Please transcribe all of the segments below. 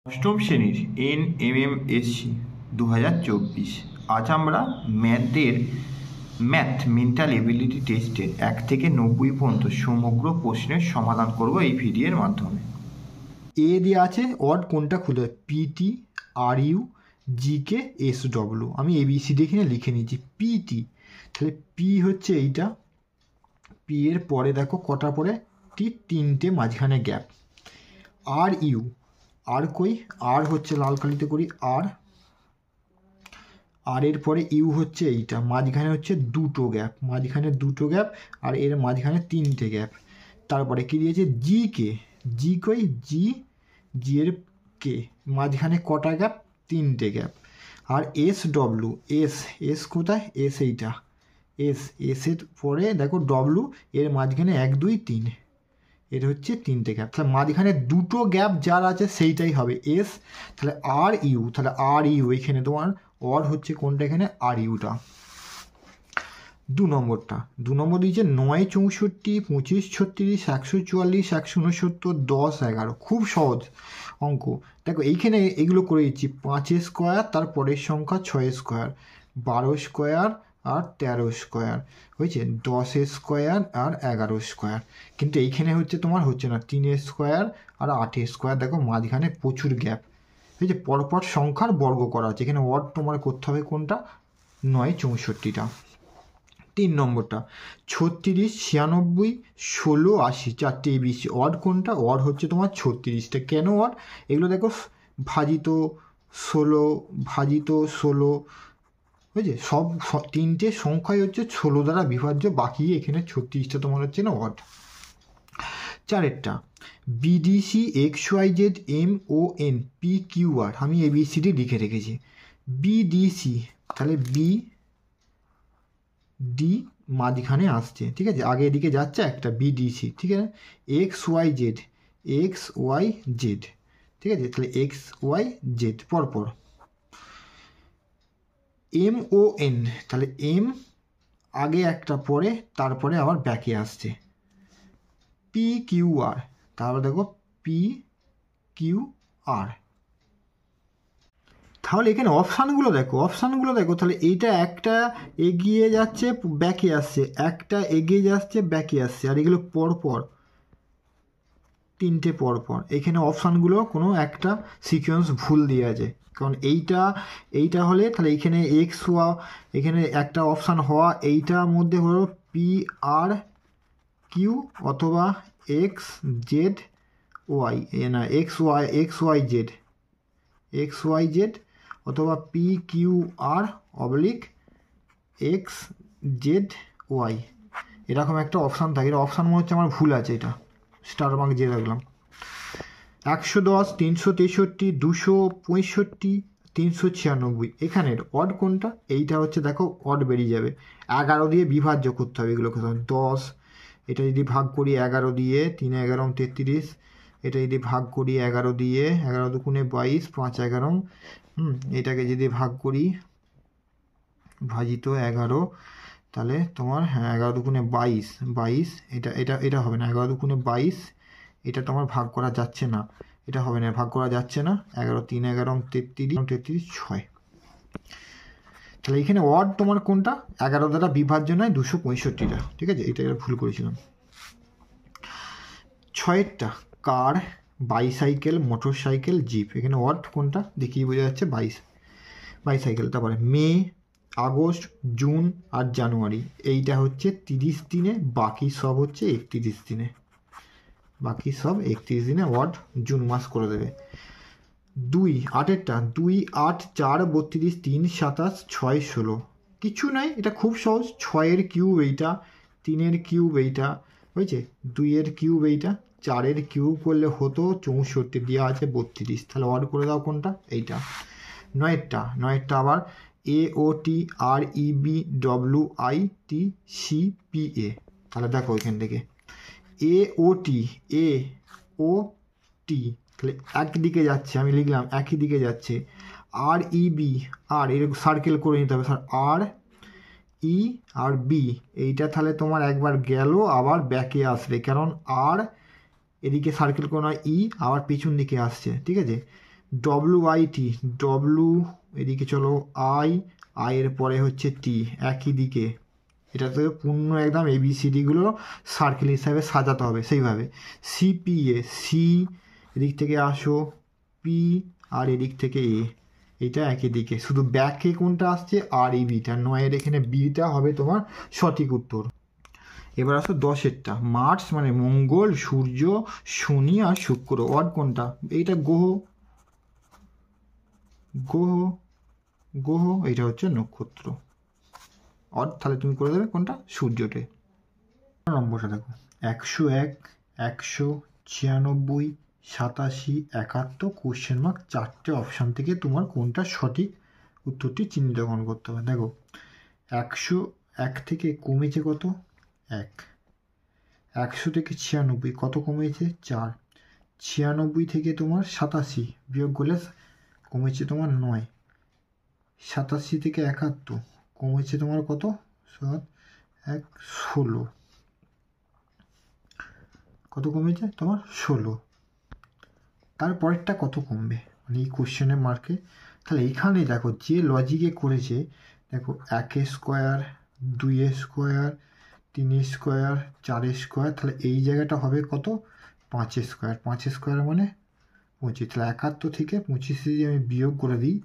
অষ্টম শ্রেণীর NMMSC 2024। আজ আমরা ম্যাথ মেন্টাল এবিলিটি টেস্টের 1 থেকে 90 পর্যন্ত সমগ্র প্রশ্নের সমাধান করব এই ভিডিওর মাধ্যমে। এ দিয়ে আছে অড কোনটা খুলে পিটি RU GK SW। আমি ABCD এখানে লিখে নিয়েছি পিটি, তাহলে পি হচ্ছে এইটা, পি এর পরে দেখো কটা পরে তিনটে মাঝখানে গ্যাপ। RU আর কই আর হচ্ছে লাল কালিতে করি আর এর পরে ইউ হচ্ছে এইটা, মাঝখানে হচ্ছে দুটো গ্যাপ আর এর মাঝখানে তিনটে গ্যাপ। তারপরে কি দিয়েছে জি কই জি এর কে মাঝখানে কটা গ্যাপ, তিনটে গ্যাপ। আর SW এস কোথায়, এইটা এর পরে দেখো ডব্লু এর মাঝখানে 1 2 3, এটা হচ্ছে তিনটে গ্যাপ। তাহলে মাঝখানে দুটো গ্যাপ যার আছে সেইটাই হবে এস। তাহলে আর ইউ এখানে তোমার অর হচ্ছে কোনটা, এখানে RUটা। 2 নম্বর দিয়েছে 9 64 25 36 144 169 10 11। খুব সহজ অঙ্ক। দেখো এইখানে এগুলো করে দিচ্ছি 5 স্কোয়ার, তার পরের সংখ্যা 6 স্কোয়ার, 12 স্কোয়ার আর 13 স্কোয়ার হয়েছে, 10 স্কোয়ার আর 11 স্কোয়ার। কিন্তু এইখানে হচ্ছে তোমার হচ্ছে না, 3 স্কোয়ার আর 8 স্কোয়ার। দেখো মাঝখানে প্রচুর গ্যাপ হয়েছে, পরপর সংখ্যার বর্গ করা আছে। এখানে ওয়ার্ড তোমার করতে হবে কোনটা, 9 64টা। 3 নম্বরটা 36 96 16 80, চারটে ABC। ওয়ার্ড কোনটা, ওয়ার্ড হচ্ছে তোমার 36টা। কেন ওয়ার্ড, এগুলো দেখো ভাজিত 16 বুঝছে, সব তিনটে সংখ্যাই হচ্ছে 16 দ্বারা বিভাজ্য, বাকি এখানে 36টা তোমার হচ্ছে না word. 4 BDC XYZ MON PQR, আমি ABCD লিখে রেখেছি। BDC তাহলে BD মাঝখানে আসছে, ঠিক আছে, আগে এদিকে যাচ্ছে একটা BDC, ঠিক আছে। XYZ ঠিক আছে, তাহলে XYZ পরপর। MON তাহলে M আগে একটা পরে, তারপরে আবার ব্যাকে আসছে। PQR তারপরে দেখো PQR। তাহলে এখানে অপশানগুলো দেখো, তাহলে এইটা একটা এগিয়ে যাচ্ছে ব্যাকে আসছে, একটা এগিয়ে যাচ্ছে ব্যাকে আসছে, আর এগুলো পরপর তিনটে পরপর। এখানে অপশানগুলো কোনো একটা সিকোয়েন্স ভুল দিয়ে আছে, কারণ এইটা হলে তাহলে এখানে এখানে একটা অপশান হওয়া, এইটার মধ্যে হলো PRQ অথবা XYZ অথবা PQR XZY, এরকম একটা অপশান থাকে। এটা অপশান মনে হচ্ছে আমার ভুল আছে, এটা স্টার মার্ক দিয়ে রাখলাম। 110 363 265 396, এখানের অড কোনটা, এইটা হচ্ছে দেখো অড বেরিয়ে যাবে। 11 দিয়ে বিভাজ্য করতে হবে এগুলোকে। 10 এটা যদি ভাগ করি 11 দিয়ে, 3 11 33, এটা যদি ভাগ করি 11 দিয়ে, 11 দুগুণে 22 5 11, এটাকে যদি ভাগ করি ভাজিত 11, তাহলে তোমার 11 দুগুণে 22, এটা হবে না, 11 দুগুণে 22, এটা তোমার ভাগ করা যাচ্ছে না, এটা হবে না, ভাগ করা যাচ্ছে না। 11 3 11 33 6, তাহলে এখানে ওয়ার্ড তোমার কোনটা, 11 দ্বারা বিভাজ্য নয় 265টা, ঠিক আছে, এটা ভুল করেছিলাম। 6টা কার, বাইসাইকেল, মোটর সাইকেল, জিপ, এখানে ওয়ার্ড কোনটা দেখিয়ে বোঝা যাচ্ছে, বাইসাইকেল। তারপরে মে, আগস্ট, জুন আর জানুয়ারি, এইটা হচ্ছে 30 দিনে, বাকি সব হচ্ছে 31 দিনে, ওয়ার্ড জুন মাস করে দেবে। 2 8 8 4 32 3 27 6 16, কিছু নয়, এটা খুব সহজ। 6 কিউব এইটা, 3 কিউব এইটা হয়েছে, 2 কিউব এইটা, 4 কিউব করলে হতো 64, দেওয়া আছে 32, তাহলে ওয়ার্ড করে দাও কোনটা, এইটা। 9টা আবার AOT REB WITCPA, তাহলে দেখো এখান থেকে AOT তাহলে একদিকে যাচ্ছে, আমি লিখলাম একই দিকে যাচ্ছে। REB এরকম সার্কেল করে নিতে হবে, স্যার RE আর B, এইটা তাহলে তোমার একবার গেল আবার ব্যাকে আসবে, কারণ আর এদিকে সার্কেল কোনো ই আবার পিছন দিকে আসছে, ঠিক আছে। WIT, ডব্লু এদিকে চলো আই এর পরে হচ্ছে টি, একই দিকে। এটা তো পূর্ণ একদম ABCDগুলো সার্কেল হিসাবে সাজাতে হবে সেইভাবে। CPA, সি এদিক থেকে আসো, পি আর এদিক থেকে এ, এটা একই দিকে। শুধু ব্যাকে কোনটা আসছে, আর এই বিটা, 9-এর এখানে বিটা হবে তোমার সঠিক উত্তর। এবার আসো 10-এরটা। মার্স মানে মঙ্গল, সূর্য, শনি আর শুক্র। অড কোনটা? এইটা গ্রহ, গ্রহ গ্রহ, এটা হচ্ছে নক্ষত্র। অড তাহলে তুমি করে দেবে কোনটা? সূর্যটে। নম্বরটা দেখো, 101, 196, 87, 71, কোশ্চেন মার্ক, 4টে অপশান থেকে তোমার কোনটা সঠিক উত্তরটি চিহ্নিতকরণ করতে হবে। দেখো 101 থেকে কমেছে কত? 1। 100 থেকে 96 কত কমেছে? 4। 96 থেকে তোমার 87 বিয়োগ করলে কমেছে তোমার 9। 87 থেকে 71 কমেছে তোমার কত? 7, 1, 16। কত কমেছে তোমার? 16। তারপরেরটা কত কমবে মানে এই কোশ্চেনের মার্কে? তাহলে এইখানে দেখো যে লজিকে করেছে, দেখো 1 স্কোয়ার, 2 স্কোয়ার, 3 স্কোয়ার, 4 স্কোয়ার, তাহলে এই জায়গাটা হবে কত? 5 স্কোয়ার। 5 স্কোয়ার মানে 25। তাহলে 71 থেকে 25 যদি আমি বিয়োগ করে দিই,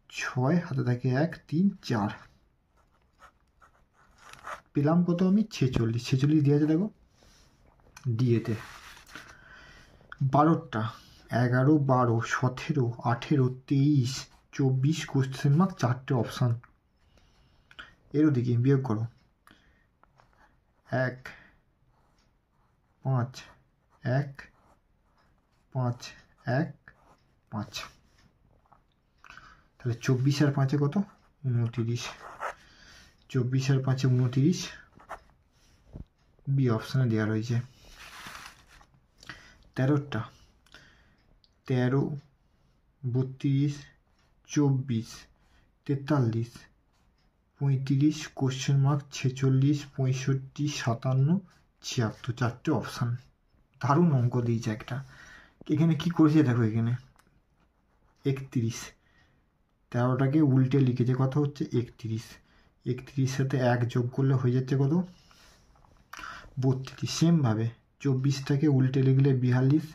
6 হাতে থাকে 1, 3, 4, পেলাম কত আমি? 46। 46 দিয়ে আছে দেখো ডিএতে। 12টা, 11, 12, 17, 18, 23, 24, কোশ্চেন মার্ক, 4টে অপশান। এর ওদিকে বিয়োগ করো, 1, 5, 1, 5, 1, 5। তাহলে 24 আর 5-এ কত? 29। 24 আর 5-এ 29, বি অপশানে দেওয়া রয়েছে। 13টা, 13, 32, 24, 43, 35, কোশ্চেন মার্ক, 46, 65, 57, 76, 4টে অপশান। দারুণ অঙ্ক দিয়েছে একটা। এখানে কি করেছে দেখো, এখানে 31, 13টাকে উল্টে লিখেছে, কত হচ্ছে? 31। 31 সাথে 1 যোগ করলে হয়ে যাচ্ছে কত? 32। সেমভাবে 24টাকে উল্টে লিখলে 42,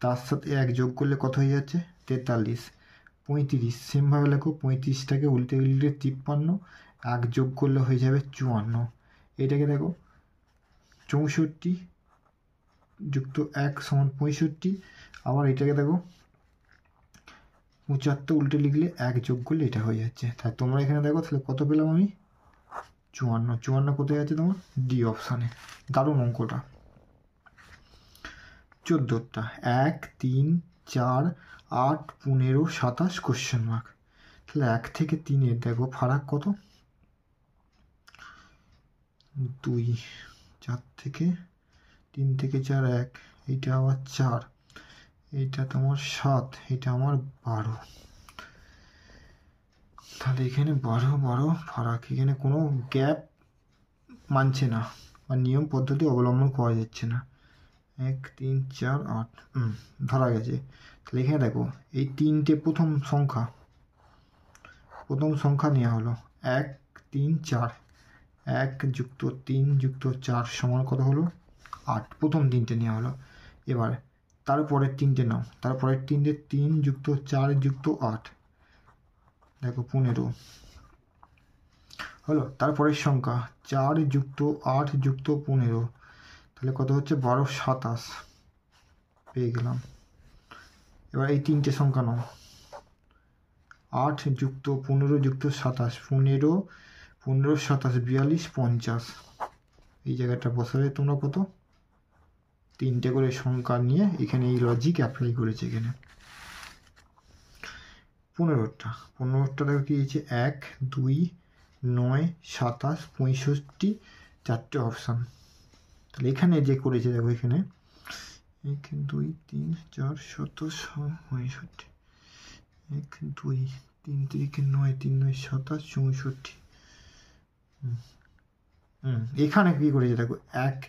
তার সাথে 1 যোগ করলে কত হয়ে যাচ্ছে? 43। 35 সেমভাবে লেখো, 35টাকে উল্টে লিখলে 53, 1 যোগ করলে হয়ে যাবে 54। এটাকে দেখো 64 যুক্ত 1 সমান 65। আবার এটাকে দেখো 75 উল্টে লিখলে 1 যোগ করলে এটা হয়ে যাচ্ছে। তাই তোমরা এখানে দেখো তাহলে কত পেলাম আমি? 54। 54 কোথায় আছে তোমার? ডি অপশানে। দারুণ অঙ্কটা। 14টা, 1, 3, 4, 8, 15, 27, কোশ্চেন মার্ক। তাহলে 1 থেকে 3-এর দেখো ফারাক কত? 2। 4 থেকে 3 থেকে 4 1, এইটা আবার 4, এইটা তোমার 7, এটা আমার 12। তাহলে এখানে 12 12 ফারাক, এখানে কোনো গ্যাপ মানছে না বা নিয়ম পদ্ধতি অবলম্বন করা যাচ্ছে না। 1, 3, 4, 8 ধরা গেছে। তাহলে এখানে দেখো এই 3টে প্রথম সংখ্যা নেওয়া হলো 1, 3, 4। 1 যুক্ত 3 যুক্ত 4 সমান কত হলো? 8। প্রথম 3টে নেওয়া হলো। এবার তারপরের 3টে নাও, তারপরের 3টে 3 যুক্ত 4 যুক্ত 8, দেখো 15 হলো। তারপরের সংখ্যা 4 যুক্ত 8 যুক্ত 15, তাহলে কত হচ্ছে? 12, 27 পেয়ে গেলাম। এবার এই 3টে সংখ্যা নাও, 8 যুক্ত 15 যুক্ত 27, 15, 15, 27, 42, 50। এই জায়গাটা বসাবে তোমরা কত? 3টে করে সংখ্যা নিয়ে এখানে এই লজিক অ্যাপ্লাই করেছে এখানে। 15টা দেখো কি হয়েছে? 1, 2, 9, 27, 65, 4টে অপশান। তাহলে এখানে যে করেছে দেখো, এখানে 1, 2, 3, 4, 17, 65, 1, 2, 3, 3, 9, 3, 9, 27, 64। এখানে কি করেছে দেখো, 1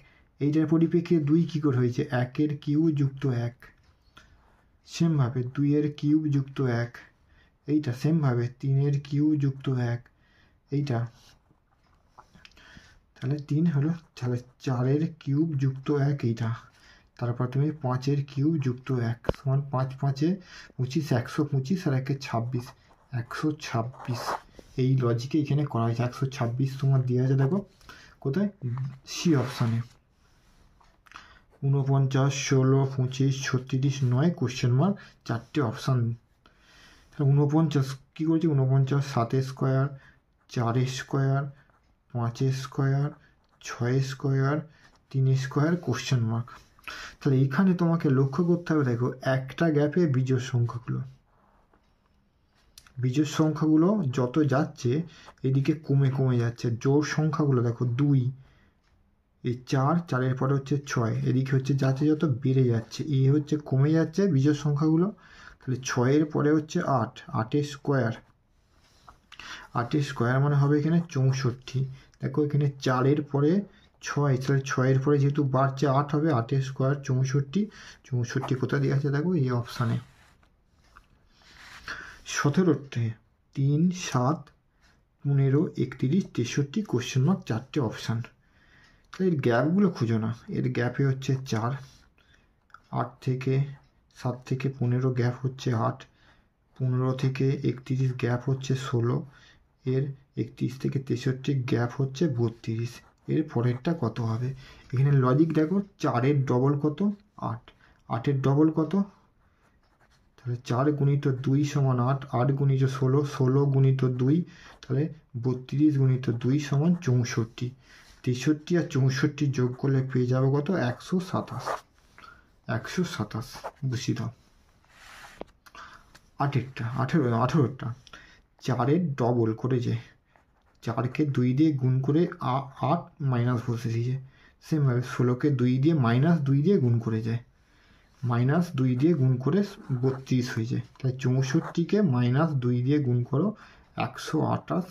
এইটার পরিপ্রেক্ষিতে 2 কি করে হয়েছে? 1-এর কিউ যুক্ত 1, সেমভাবে 2 কিউব যুক্ত 1, এইটা সেমভাবে 3 কিউব যুক্ত 1, এইটা তাহলে 3 হলো, তাহলে 4 কিউব যুক্ত 1 এইটা, তারপর তুমি 5 কিউব যুক্ত 1 সমান 5 5 25, 125 আর 1 26, 126। এই লজিকে এখানে করা হয়েছে। 126 তোমার দেওয়া আছে, দেখো কোথায়, সি অপশানে। 49, 16, 25, 36, 9 কোশ্চেন মার্ক, 4টে অপশান। তাহলে 49 কী করছি, 49 7 square, 4 square, 5 square, 6 square, 3 square question mark. তাহলে এইখানে তোমাকে লক্ষ্য করতে হবে, দেখো একটা গ্যাপে বিজোড় সংখ্যাগুলো যত যাচ্ছে এদিকে কমে কমে যাচ্ছে। জোড় সংখ্যাগুলো দেখো 2, এই 4, 4-এর পরে হচ্ছে 6, এদিকে হচ্ছে যাচ্ছে যত বেড়ে যাচ্ছে, এই হচ্ছে কমে যাচ্ছে বিজোড় সংখ্যাগুলো। তাহলে 6-এর পরে হচ্ছে 8, 8 স্কোয়ার, 8 স্কোয়ার মানে হবে এখানে 64। দেখো এখানে 4-এর পরে 6, তাহলে 6-এর পরে যেহেতু বাড়ছে 8 হবে, 8 স্কোয়ার 64, 64 কোথায় দেওয়া আছে দেখো এই অপশানে। 17-টে 3, 7, 15, 31, 63 কোশ্চেন মার্ক, 4টে অপশান। তাহলে এর গ্যাপগুলো খুঁজো না, এর গ্যাপে হচ্ছে 4, 8 থেকে 7 থেকে 15 গ্যাপ হচ্ছে 8, 15 থেকে 31 গ্যাপ হচ্ছে 16, এর 31 থেকে 63 গ্যাপ হচ্ছে 32, এর পরেরটা কত হবে? এখানে লজিক দেখো, 4-এর ডবল কত, 8, 8-এর ডবল কত, তাহলে 4 গুণিত 2 সমান 8, 8 গুণিত 16, 16 গুণিত 2, তাহলে 32 গুণিত 2 সমান 64, 63 আর 64 যোগ করলে পেয়ে যাবো কত, 127, 127 বুঝি দাও। 18টা 4-এর ডবল করেছে, 4কে 2 দিয়ে গুণ করে 8 মাইনাস বসে দিয়েছে, সেমভাবে 16কে 2 দিয়ে -2 দিয়ে গুণ করে যায়, -2 দিয়ে গুণ করে 32 হয়ে যায়। তাই 64কে -2 দিয়ে গুণ করো, 128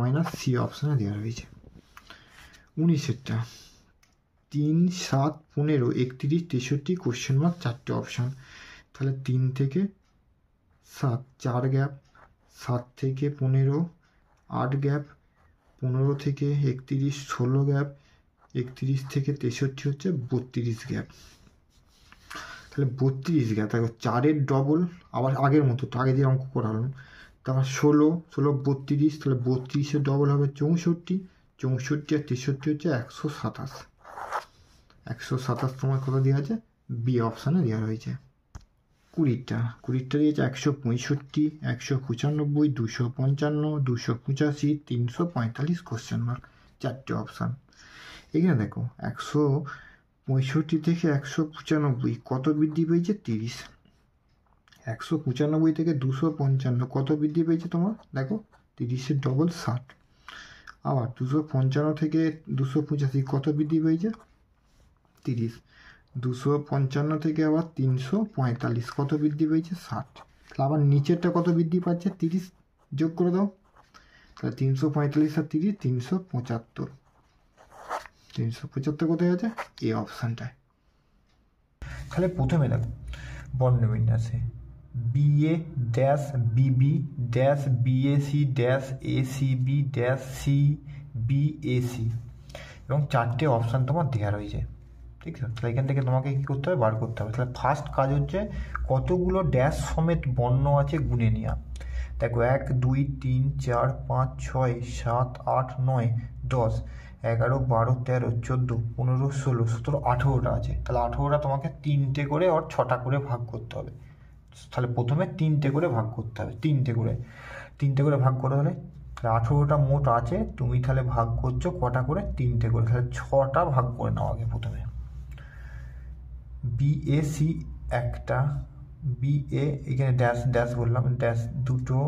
মাইনাস সি অপশানে দেওয়া রয়েছে। 19-এরটা 3, 7, 15, 31, 63 কোশ্চেন মার্ক, 4টে অপশান। তাহলে 3 থেকে 7 4 গ্যাপ, 7 থেকে 15 8 গ্যাপ, 15 থেকে 31 16 গ্যাপ, 31 থেকে 63 হচ্ছে 32 গ্যাপ। তাহলে 32 গ্যাপ, দেখো 4-এর ডবল, আবার আগের মতো তো, আগে যে অঙ্ক করালাম, তারপর 16 32, তাহলে 32-এর ডবল হবে 64, 64 আর 63 হচ্ছে 127, 127 তোমার কত দেওয়া আছে, বি অপশানে দেওয়া রয়েছে। 20টা দিয়েছে 165, 195, 255, 285, 345 কোশ্চেন মার্ক, 4টে অপশান। এখানে দেখো 165 থেকে 195 কত বৃদ্ধি পেয়েছে, 30, 195 থেকে 255 কত বৃদ্ধি পেয়েছে তোমার, দেখো 30-এর ডবল 60, আবার 255 থেকে 285 কত বৃদ্ধি পেয়েছে, 30, 255 থেকে আবার 345 কত বৃদ্ধি পেয়েছে, 60, তাহলে আবার নিচেরটা কত বৃদ্ধি পাচ্ছে, 30 যোগ করে দাও, তাহলে 345 আর 30 375, 375 কোথায় আছে, এই অপশানটায়। তাহলে প্রথমে দেখো বর্ণবিন্যাসে BA dash BB dash BAC dash ACB dash CBAC এবং 4টে অপশান তোমার দেওয়া রয়েছে, ঠিক আছে। তাহলে এখান থেকে তোমাকে কী করতে হবে, বার করতে হবে। তাহলে ফার্স্ট কাজ হচ্ছে কতগুলো ড্যাশ সমেত বর্ণ আছে গুণে নেওয়া। দেখো 1 2 3 4 5 6 7 8 9 10 11 12 13 14 15 16 17 18টা আছে। তাহলে 18টা তোমাকে 3টে করে আর 6টা করে ভাগ করতে হবে। তাহলে প্রথমে 3টে করে ভাগ করতে হবে, 3টে করে ভাগ করে, তাহলে 18টা মোট আছে, তুমি তাহলে ভাগ করছো কটা করে, 3টে করে, তাহলে 6টা ভাগ করে নাও আগে প্রথমে। BAC একটা, BA এখানে ড্যাশ ড্যাশ বললাম, ড্যাশ 2টো,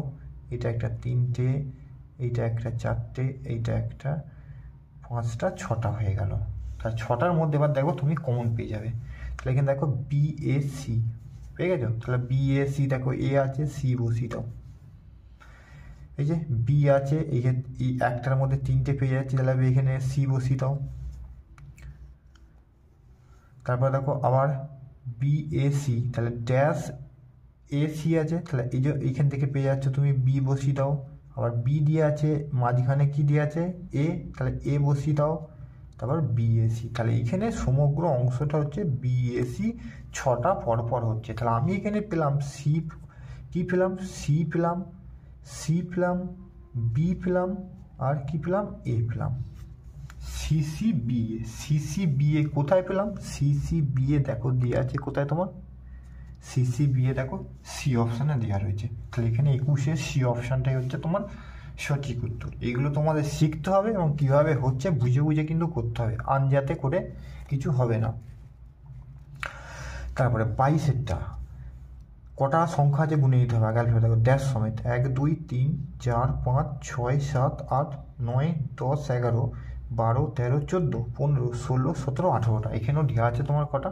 এটা একটা 3টে, এইটা একটা 4টে, এইটা একটা 5টা 6টা হয়ে গেল। তাহলে 6টার মধ্যে এবার দেখো তুমি কমন পেয়ে যাবে। তাহলে এখানে দেখো BAC পেয়ে গেছো। তাহলে BAC দেখো A আছে, C বসিয়ে দাও। এই যে B আছে, এই একটার মধ্যে 3টে পেয়ে যাচ্ছে, তাহলে এখানে C বসিয়ে দাও। তারপর দেখো আবার বিএসি, তাহলে ড্যাশ এসি আছে, তাহলে এই যে এইখান থেকে পেয়ে যাচ্ছ তুমি বি বসিয়ে দাও, আবার বি দিয়ে আছে, মাঝখানে কি দিয়ে আছে এ, তাহলে এ বসিয়ে দাও, তারপর বিএসি, তাহলে এইখানে সমগ্র অংশটা হচ্ছে বিএসি, ছটা পরপর হচ্ছে। তাহলে আমি এখানে পেলাম সি, কি পেলাম সি পেলাম, সি পেলাম, বি পেলাম, আর কি পেলাম এ পেলাম। সিসিবিএ, সিসিবিএ কোথায় পেলাম, সিসিবিএ দেখো দিয়ে আছে কোথায় তোমার, সিসিবিএ দেখো সি অপশানে দেওয়া রয়েছে। তাহলে এখানে 21-এর সি অপশানটাই হচ্ছে তোমার সঠিক উত্তর। এইগুলো তোমাদের শিখতে হবে এবং কীভাবে হচ্ছে বুঝে বুঝে কিন্তু করতে হবে, আনজাতে করে কিছু হবে না। তারপরে 22-এরটা কটা সংখ্যা আছে গুনে নিতে হবে, আগে আলফাবেট দেখো ড্যাশ সমেত 1 2 3 4 5 6 7 8 9 10 11 12 13 14 15 16 17 18টা, এখানেও দেওয়া আছে তোমার কটা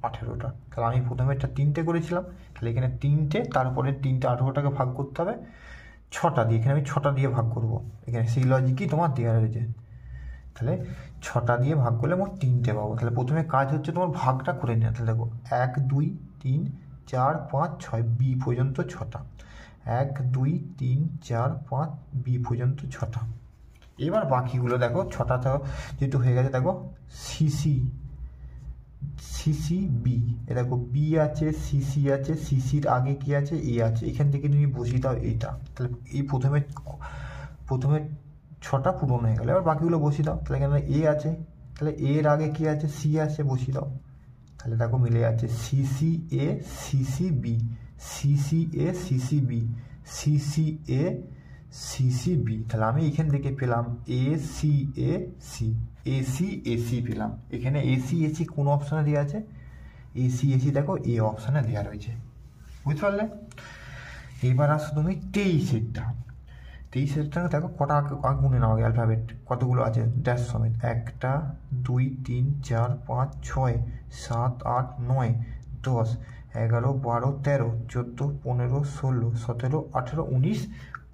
18টা। তাহলে আমি প্রথমে একটা 3টে করেছিলাম, তাহলে এখানে 3টে, তারপরে 3টে 18টাকে ভাগ করতে হবে 6টা দিয়ে, এখানে আমি 6টা দিয়ে ভাগ করব, এখানে সেই লজিকই তোমার দেওয়া রয়েছে। তাহলে 6টা দিয়ে ভাগ করলে মোট 3টে পাবো। তাহলে প্রথমে কাজ হচ্ছে তোমার ভাগটা করে নেওয়া। তাহলে দেখো 1 2 3 4 5 6 বি পর্যন্ত 6টা, 1 2 3 4 5 বি পর্যন্ত 6টা। এবার বাকিগুলো দেখো 6টা যেহেতু হয়ে গেছে, দেখো সিসি, সিসি বি, এ দেখো বি আছে, সিসি আছে, সিসির আগে কি আছে এ আছে, এখান থেকে তুমি বসিয়ে দাও এইটা। তাহলে এই প্রথমে 6টা পূরণ হয়ে গেল, এবার বাকিগুলো বসিয়ে দাও। তাহলে এখানে এ আছে, তাহলে এর আগে কি আছে সি আছে, বসিয়ে দাও। তাহলে দেখো মিলে যাচ্ছে CC A CC B, CC A CC B, CC A CC B. তাহলে আমি এখান থেকে পেলাম A C A C, AC AC পেলাম। এখানে এসি এসি কোন অপশানে দেওয়া আছে, এসি এসি দেখো এ অপশানে দেওয়া রয়েছে, বুঝতে পারলে। এবার আসো তুমি 23-এরটা, 23-এরটা দেখো কটা গুনে নাও আগে অ্যালফাবেট কতগুলো আছে ড্যাশ সমেত 1 2 3 4 5 6 7 8 9 10 11 12 13 14 15 16 17 18 19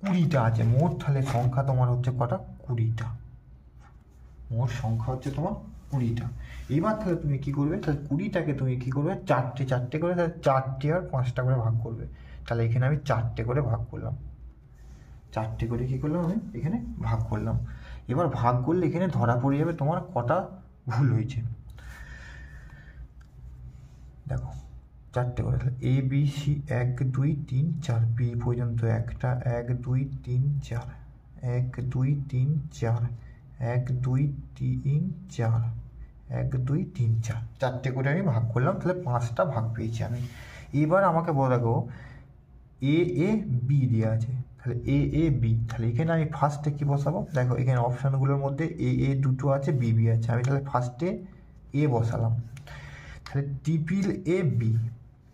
20টা আছে মোট। তাহলে সংখ্যা তোমার হচ্ছে কটা 20টা, মোট সংখ্যা হচ্ছে তোমার 20টা। এবার তাহলে তুমি কি করবে, তাহলে 20টাকে তুমি কি করবে চারটে চারটে করে, তাহলে 4টে আর 5টা করে ভাগ করবে। তাহলে এখানে আমি 4টে করে ভাগ করলাম, 4টে করে কী করলাম আমি এখানে ভাগ করলাম। এবার ভাগ করলে এখানে ধরা পড়ে যাবে তোমার কটা ভুল হয়েছে। দেখো 4টে করে, তাহলে এ বি সি 1 2 3 4 বি পর্যন্ত একটা, 1 2 3 4 1 2 3 4 1 2 3 4 1 2 3 4, 4টে করে আমি ভাগ করলাম, তাহলে 5টা ভাগ পেয়েছি আমি। এবার আমাকে বলে দেখো এ এ বি দেওয়া আছে, তাহলে এ এ বি, তাহলে এখানে আমি ফার্স্টে কী বসাবো, দেখো এখানে অপশানগুলোর মধ্যে এ এ দুটো আছে, বি বি আছে, আমি তাহলে ফার্স্টে এ বসালাম। তাহলে triple A B,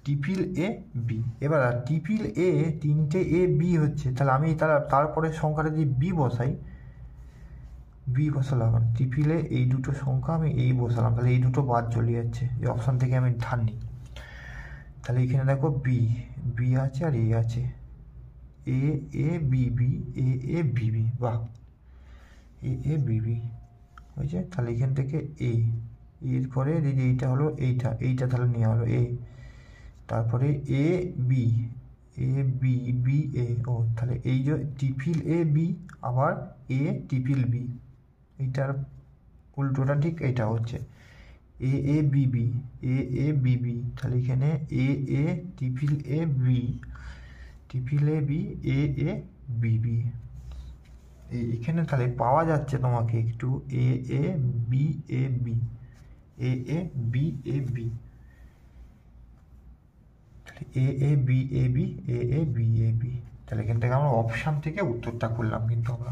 triple A B. এবার ট্রিপল এ 3টে এ বি হচ্ছে, তাহলে আমি তারপরে সংখ্যাটা যদি বি বসাই, বি বসালাম, ট্রিপল এ এই দুটো সংখ্যা আমি এই বসালাম, তাহলে এই দুটো বাদ চলে যাচ্ছে, এই অপশান থেকে আমি ধার নিই। তাহলে এখানে দেখো বি বি আছে আর এ আছে, এ A B B, A A B B, বাহ এ এ বি বি হয়েছে। তাহলে এখান থেকে এ, এরপরে যদি এইটা হলো এইটা, এইটা তাহলে নেওয়া হলো এ, তারপরে এ বি, এ বি বি এ, ও তাহলে এই যে ট্রিপল এ বি আবার এ ট্রিপল বি, এইটার উল্টোটা ঠিক এইটা হচ্ছে A A B B, A A B B, তাহলে এখানে A A triple A B, triple A B, A A B B. এখানে তাহলে পাওয়া যাচ্ছে তোমাকে একটু A A B A B, A A B A B, A A B A B, A A B A B. তাহলে এখান থেকে আমরা অপশান থেকে উত্তরটা করলাম কিন্তু আমরা।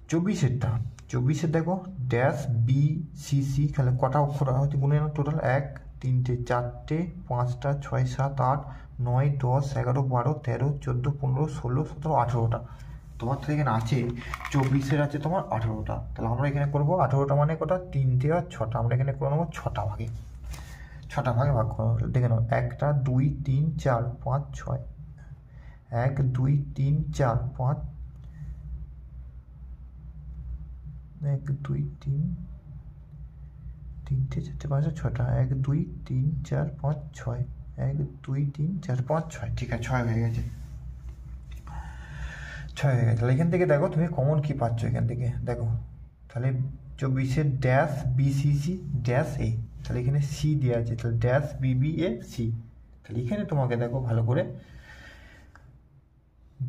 24-এরটা, 24-এর দেখো ড্যাশ বি সি সি, তাহলে কটা অক্ষর হচ্ছে গুনে নাও টোটাল 1 3টে 4টে 5টা 6 7 8 9 10 11 12 13 14 15 16 17 18টা। তোমার তো এখানে আছে 24-এর আছে তোমার 18টা, তাহলে আমরা এখানে করবো 18টা মানে কটা 3টে আর 6টা, আমরা এখানে করে নেবো 6টা ভাগে, 6টা ভাগে ভাগ করবো। দেখে নাও 1 2 3 4 5 6, 1 2 3 4 5, 1 2 3 3টে 4টে 5টা 6টা 1 2 3 4 5 6 1 2 3 4 5 6 ঠিক আছে 6 হয়ে গেছে 6 হয়ে গেছে। তাহলে এখান থেকে দেখো তুমি কমন কি পাচ্ছ এখান থেকে দেখো তাহলে 24 ড্যাশ বিসিসি ড্যাশ এ, তাহলে এখানে সি দেওয়া আছে, তাহলে ড্যাশ বিবি এ সি, তাহলে এখানে তোমাকে দেখো ভালো করে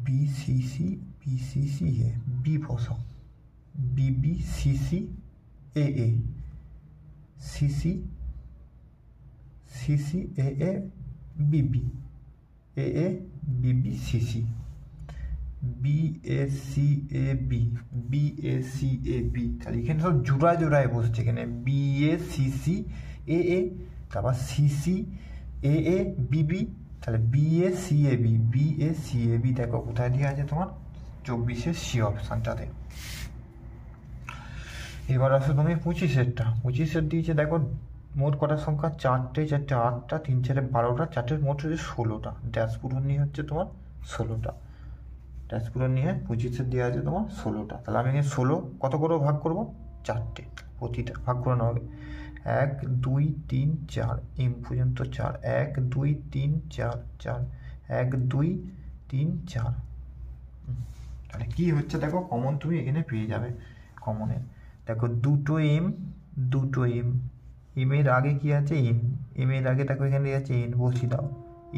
বিসিসি বিসিসি এ বি বসাও, BB CC A A CC CC A A BB A A BB CC B A C A B B A C A B, তাহলে এখানে সব জোড়ায় জোড়ায় বসছে, এখানে B A C C A A, তারপর C C A A BB, তাহলে B A C A B B A C A B দেখো কোথায় দিয়ে আছে তোমার 24 সি অপশানটাতে। এবার আসো তুমি 25 দিয়েছে দেখো মোট কটার সংখ্যা 4টে 4টে 8টা 3 4 12টা 4টে মোট হচ্ছে 16টা, ড্যাশ পূরণ নিয়ে হচ্ছে তোমার 16টা, ড্যাশ পূরণ নিয়ে 25 দেওয়া আছে তোমার 16টা, তাহলে আমি 16 কত করে ভাগ করব 4টে, প্রতিটা ভাগ করে নেওয়া হবে 1 2 3 4 এম পর্যন্ত 4 1 2 3 4 4 1 2 3 4, তাহলে কি হচ্ছে দেখো কমন তুমি এখানে পেয়ে যাবে। কমনের দেখো দুটো এম এম এর আগে কি আছে এন, এম এর আগে দেখো এখানে আছে এন বসিয়ে দাও,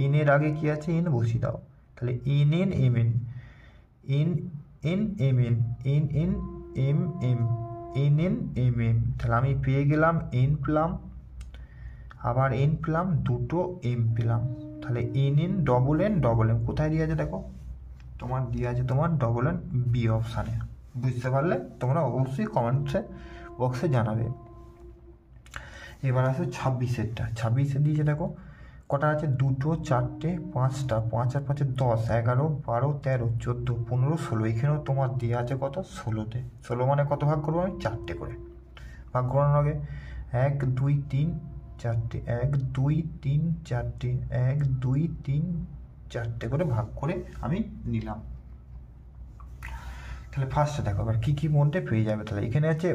এন এর আগে কি আছে এন বসিয়ে দাও, তাহলে N N M N N N M N N N M M N N M M, তাহলে আমি পেয়ে গেলাম এন পেলাম, আবার এন পেলাম, দুটো এম পেলাম, তাহলে এন এন ডবল এম কোথায় দিয়ে আছে দেখো তোমার দিয়ে আছে তোমার ডবল এন বি অপশানে। বুঝতে পারলে তোমরা অবশ্যই কমেন্টসে বক্সে জানাবে। এবার আসে 26 দিয়েছে দেখো কটা আছে 2 4টে 5টা 5 আর 5 10 11 12 13 14 15 16, এখানেও তোমার দেওয়া আছে কত 16তে, 16 মানে কত ভাগ করবো আমি 4টে করে ভাগ করানোর আগে 1 2 3 4টে 1 2 3 4টে 1 2 3 4টে করে ভাগ করে আমি নিলাম। তাহলে ফার্স্টে দেখো এবার কী কী মধ্যে পেয়ে যাবে, তাহলে এখানে আছে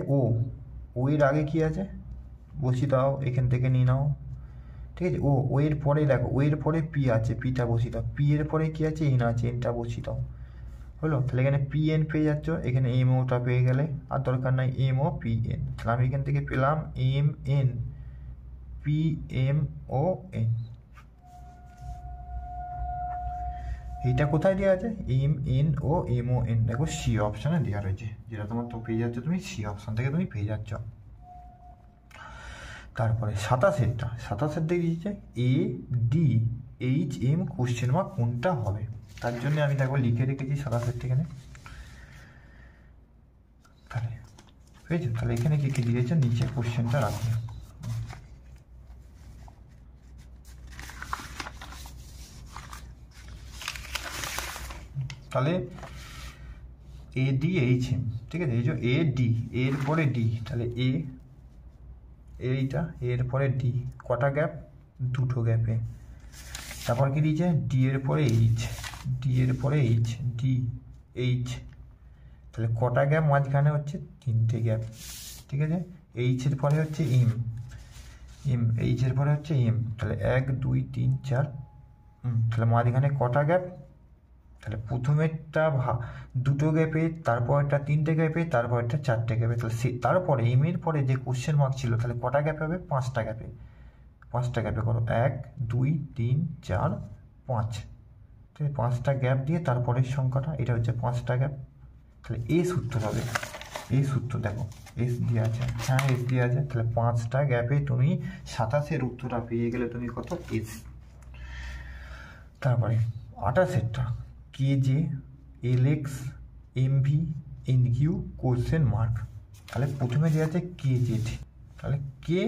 ও এর আগে কি আছে বসিয়ে দাও, এখান থেকে নিয়ে নাও, ঠিক আছে ও এর পরে দেখো ও এর পরে পি আছে, পিটা বসিয়ে দাও, পি এর পরে কি আছে এন আছে, এনটা বসিয়ে দাও, হলো তাহলে এখানে পি এন পেয়ে যাচ্ছ, এখানে এম ওটা পেয়ে গেলে আর দরকার নাই এম ও পি এন, তাহলে আমি এখান থেকে পেলাম M N P M O N, এইটা কোথায় দেওয়া আছে M N O M O N দেখো সি অপশানে দেওয়া রয়েছে, যেটা তোমার তো পেয়ে যাচ্ছ তুমি সি অপশান থেকে তুমি পেয়ে যাচ্ছ। তারপরে 27 দিকে দিয়েছে A D H M question mark কোনটা হবে, তার জন্য আমি দেখো লিখে রেখেছি 27 এখানে, তাহলে বুঝেছো, তাহলে এখানে কি কি দিয়েছে নিচে কোশ্চেনটা রাখবে, তাহলে এ ডি এইচ এম, ঠিক আছে এই যে এ ডি এর পরে ডি, তাহলে এইটা এর পরে ডি কটা গ্যাপ 2টো গ্যাপে, তারপর কি দিয়েছে ডি এর পরে এইচ ডি এর পরে এইচ ডি এইচ, তাহলে কটা গ্যাপ মাঝখানে হচ্ছে 3টে গ্যাপ, ঠিক আছে এইচ এর পরে হচ্ছে এম এইচ এর পরে হচ্ছে এম, তাহলে 1 2 3 4, তাহলে মাঝখানে কটা গ্যাপ, তাহলে প্রথমেরটা 2টো গ্যাপে, তারপরটা 3টে গ্যাপে, তারপরটা 4টে গ্যাপে, তাহলে তারপরে এম এর পরে যে কোশ্চেন মার্ক ছিল তাহলে কটা গ্যাপে হবে 5টা গ্যাপে করো 1 2 3 4 5, ঠিক আছে 5টা গ্যাপ দিয়ে তারপরের সংখ্যাটা এটা হচ্ছে 5টা গ্যাপ, তাহলে এস উত্তর হবে, এই সূত্র দেখো এস দিয়ে আছে, হ্যাঁ এস দিয়ে আছে, তাহলে 5টা গ্যাপে তুমি 27 উত্তরটা পেয়ে গেলে তুমি কত এস। তারপরে 28 K J L X M V N Q question mark, তাহলে প্রথমে দেওয়া আছে কে জেড, তাহলে কে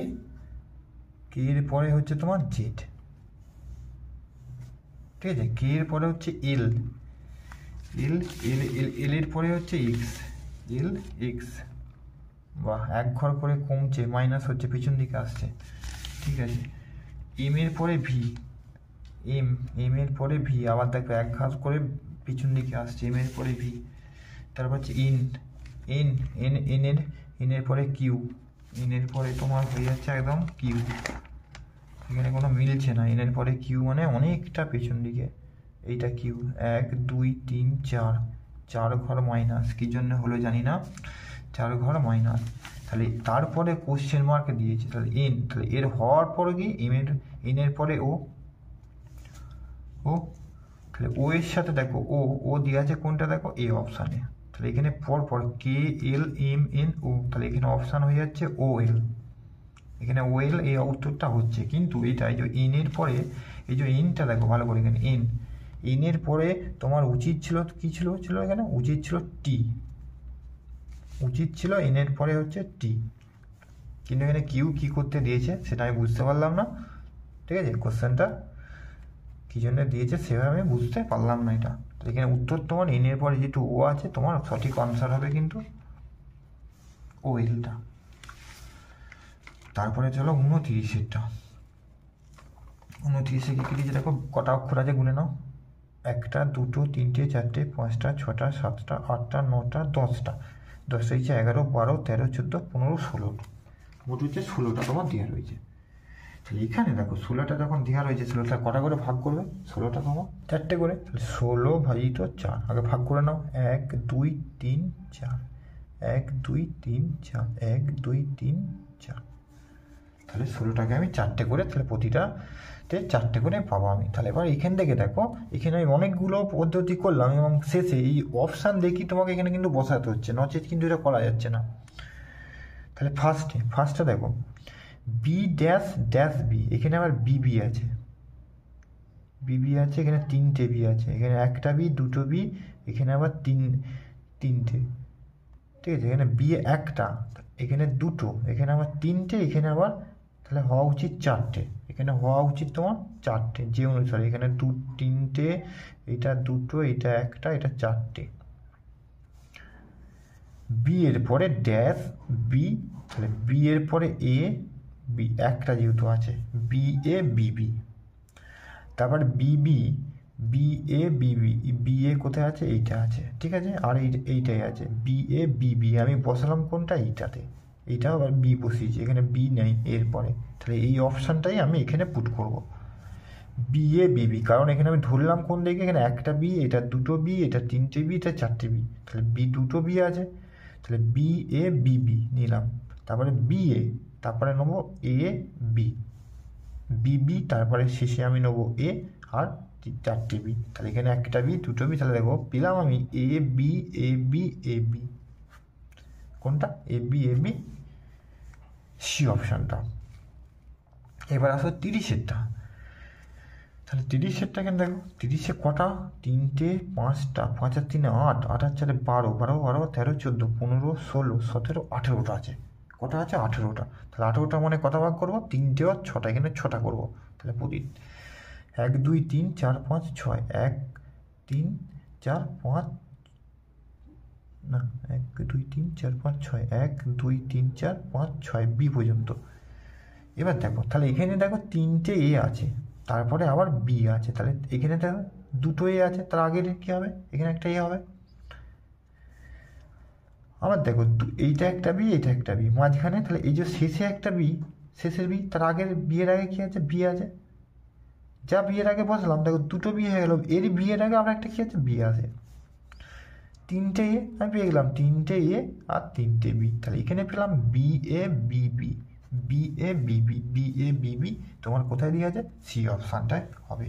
এর পরে হচ্ছে তোমার জেড, ঠিক আছে কে এর পরে হচ্ছে এল এর পরে হচ্ছে এক্স বাহ 1 ঘর করে কমছে, মাইনাস হচ্ছে পিছন দিকে আসছে, ঠিক আছে এম এর পরে ভি এম এর পরে ভি, আবার দেখো 1 ঘর করে পিছন দিকে আসছে এম এর পরে ভি, তারপর হচ্ছে এন এর পরে কিউ, এনের পরে তোমার হয়ে যাচ্ছে একদম কিউ, এখানে কোনো মিলছে না, এনের পরে কিউ মানে অনেকটা পেছন দিকে, এইটা কিউ, 1 2 3 4, 4 ঘর মাইনাস, কী জন্য হলো জানি না, 4 ঘর মাইনাস। তাহলে তারপরে কোশ্চেন মার্ক দিয়েছে, তাহলে এন, তাহলে এর হওয়ার পরে কি এনের পরে ও, তাহলে ও এর সাথে দেখো ও দিয়ে আছে কোনটা দেখো এ অপশানে, তাহলে এখানে পর কে এল এম এন ও, তাহলে এখানে অপশান হয়ে যাচ্ছে ও এল, এখানে ও এল, এই উত্তরটা হচ্ছে। কিন্তু এটা এই যে এন এর পরে এই যে এনটা দেখো ভালো করে, এখানে এন এর পরে তোমার উচিত ছিল কি ছিল এখানে উচিত ছিল টি, উচিত ছিল এন এর পরে হচ্ছে টি, কিন্তু এখানে কিউ কি করতে দিয়েছে সেটা আমি বুঝতে পারলাম না, ঠিক আছে, কোশ্চেনটা কী জন্য দিয়েছে সেভাবে আমি বুঝতে পারলাম না এটা। তো এখানে উত্তর তোমার এন এর পরে যেটু ও আছে, তোমার সঠিক আনসার হবে কিন্তু ও এলটা। তারপরে চলো 29-এরটা, 29-এ কী দিয়েছে দেখো, কটা অক্ষর আছে গুনে নাও, 1টা 2টো 3টে 4টে 5টা 6টা 7টা 8টা 9টা 10টা, 10টা হচ্ছে 11 12 13 14 15 16, মোট হচ্ছে 16টা তোমার দেওয়া রয়েছে। তাহলে এখানে দেখো 16টা যখন দেওয়া রয়েছে, 16টা কটা করে ভাগ করবে, 16টা তোমার 4টে করে, তাহলে 16 ভাজিত 4, আগে ভাগ করে নাও, 1 2 3 4, 1 2 3 4, 1 2 3 4, তাহলে 16টাকে আমি 4টে করে, তাহলে প্রতিটাতে 4টে করে পাবো আমি। তাহলে এবার এখান থেকে দেখো, এখানে আমি অনেকগুলো পদ্ধতি করলাম এবং শেষে এই অপশান দেখি তোমাকে এখানে কিন্তু বসাতে হচ্ছে, নচেত কিন্তু এটা করা যাচ্ছে না। তাহলে ফার্স্টে দেখো বি ড্যাশ ড্যাশ বি, এখানে আবার বিবি আছে, এখানে 3টে বি আছে, এখানে 1টা বি 2টো বি, এখানে আবার 3টে, ঠিক আছে, এখানে বি 1টা, এখানে 2টো, এখানে আবার 3টে, এখানে আবার তাহলে হওয়া উচিত 4টে, এখানে হওয়া উচিত তোমার 4টে যে অনুসারে, এখানে 2 3টে, এটা 2টো, এটা 1টা, এটা 4টে। বি এর পরে ড্যাশ বি, তাহলে বি এর পরে এ বি, 1টা যেহেতু আছে, বি এ বিবি, তারপর বিবি B A Bibi, B A কোথায় আছে, এইটা আছে, ঠিক আছে, আর এইটাই আছে বি এ বিবি, আমি বসালাম কোনটা এইটাতে, এইটাও আবার বি বসিয়েছি, এখানে বি নেই এর পরে, তাহলে এই অপশানটাই আমি এখানে পুট করব, বি এ বিবি, কারণ এখানে আমি ধরলাম কোন দিকে, এখানে 1টা বি, এটা 2টো বি, এটা 3টে বি, এটা 4টে বি, তাহলে বি 2টো বি আছে, তাহলে বি এ বিবি নিলাম, তারপরে বি এ, তারপরে নেবো এ বি, বিবি, তারপরে শেষে আমি নেবো এ আর 4টে বি, তাহলে এখানে 1টা বি 2টো বি, তাহলে দেখো পেলাম আমি এ B A B A B, কোনটা এ বি সি অপশানটা। এবার আসো 30-এরটা, তাহলে 30-এরটা কেন দেখো, 30-এ কটা, 3টে 5টা, 5 আর 3 8, 8 আর 4 12, 12 12 13 14 15 16 17 18টা আছে, কটা আছে 18টা, তাহলে 18টা মানে কটা ভাগ করবো, 3টে আর 6টা, এখানে 6টা করবো, তাহলে প্রতি 1 2 3 4 5 6, 1 3 4 5, না 1 2 3 4 5 6, 1 2 3 4 5 6 বি পর্যন্ত। এবার দেখো তাহলে এখানে দেখো 3টে এ আছে, তারপরে আবার বি আছে, তাহলে এখানে দেখো 2টো এ আছে, তার আগের কী হবে, এখানে একটা এ হবে, আবার দেখো এইটা একটা বি, এইটা একটা বি, মাঝখানে তাহলে এই যে শেষে একটা বি, শেষের বি, তার আগের বিয়ের আগে কী আছে, বি আছে, যা বিয়ের আগে বসলাম দেখো 2টো বি হয়ে গেল, এর বিয়ের আগে আবার একটা কী আছে, বি আছে, 3টে এ আমি পেয়ে গেলাম, 3টে এ আর 3টে বি, তাহলে এখানে পেলাম B A Bibi, B A Bibi, B A বিবি তোমার কোথায় দিয়ে আছে, সি অপশানটায় হবে।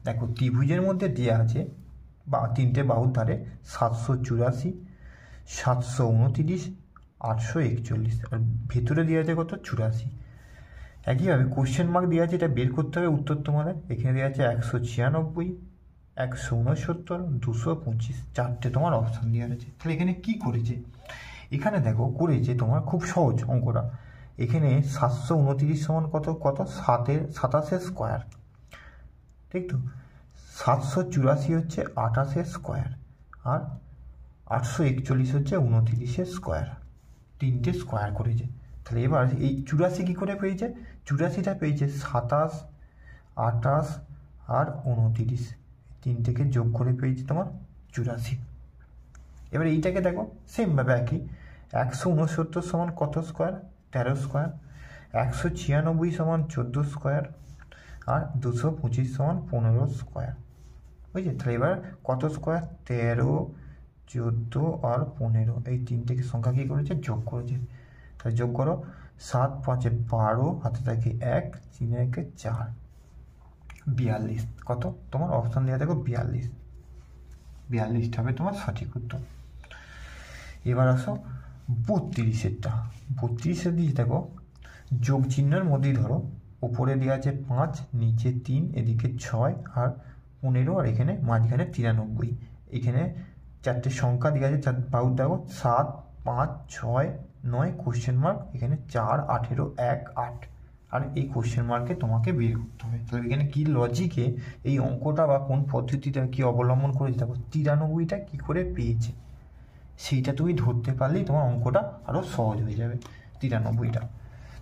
দেখো ত্রিভুজের মধ্যে দেওয়া আছে বা 3টে বাহুর ধারে 784 729 841, আর ভেতরে দেওয়া আছে কত 84, একইভাবে কোশ্চেন মার্ক দেওয়া আছে, এটা বের করতে হবে উত্তর তোমাদের, এখানে দেওয়া আছে 196 169 225, 4টে তোমার অপশান দেওয়া আছে। তাহলে এখানে কি করেছে, এখানে দেখো করেছে তোমার খুব সহজ অঙ্কটা, এখানে 729 সমান কত 27 স্কোয়ার, ঠিক তো, 784 হচ্ছে 28 স্কোয়ার, আর 841 হচ্ছে 29 স্কোয়ার, 3টে স্কোয়ার করেছে। তাহলে এবার এই 84 কী করে পেয়েছে, 84টা পেয়েছে 27 28 আর 29, 3টেকে যোগ করে পেয়েছে তোমার 84। এবার এইটাকে দেখো সেমভাবে একই 169 সমান কত স্কোয়ার? 13 স্কোয়ার। 196 সমান 14 স্কোয়ার। আর 225 সমান 15 স্কোয়ার। বুঝলি? তাহলে এবার কত স্কোয়ার? 13, 14 আর 15, এই তিনটেকে সংখ্যা কী করেছে? যোগ করেছে। তাহলে যোগ করো, 7 5 12, হাতে থাকে 1, 3 1 4, 42। কত? তোমার অপশান দেওয়া দেখো 42। 42টা হবে তোমার সঠিক উত্তর। এবার আসো 32-এরটা। 32-এর দিকে দেখো যোগ চিহ্নের মধ্যেই ধরো উপরে দেওয়া আছে 5, নিচে 3, এদিকে 6 আর 15, আর এখানে মাঝখানে 93। এখানে চারটে সংখ্যা দেওয়া আছে, বাহুর দেখো 7 5 6 9 কোশ্চেন মার্ক, এখানে 4 18 1 8, আর এই কোশ্চেন মার্কে তোমাকে বের করতে হবে। তাহলে এখানে কী লজিকে এই অঙ্কটা বা কোন পদ্ধতিটা কি অবলম্বন করেছে দেখো, 93টা কী করে পেয়েছে সেইটা তুমি ধরতে পারলেই তোমার অঙ্কটা আরও সহজ হয়ে যাবে। 93টা,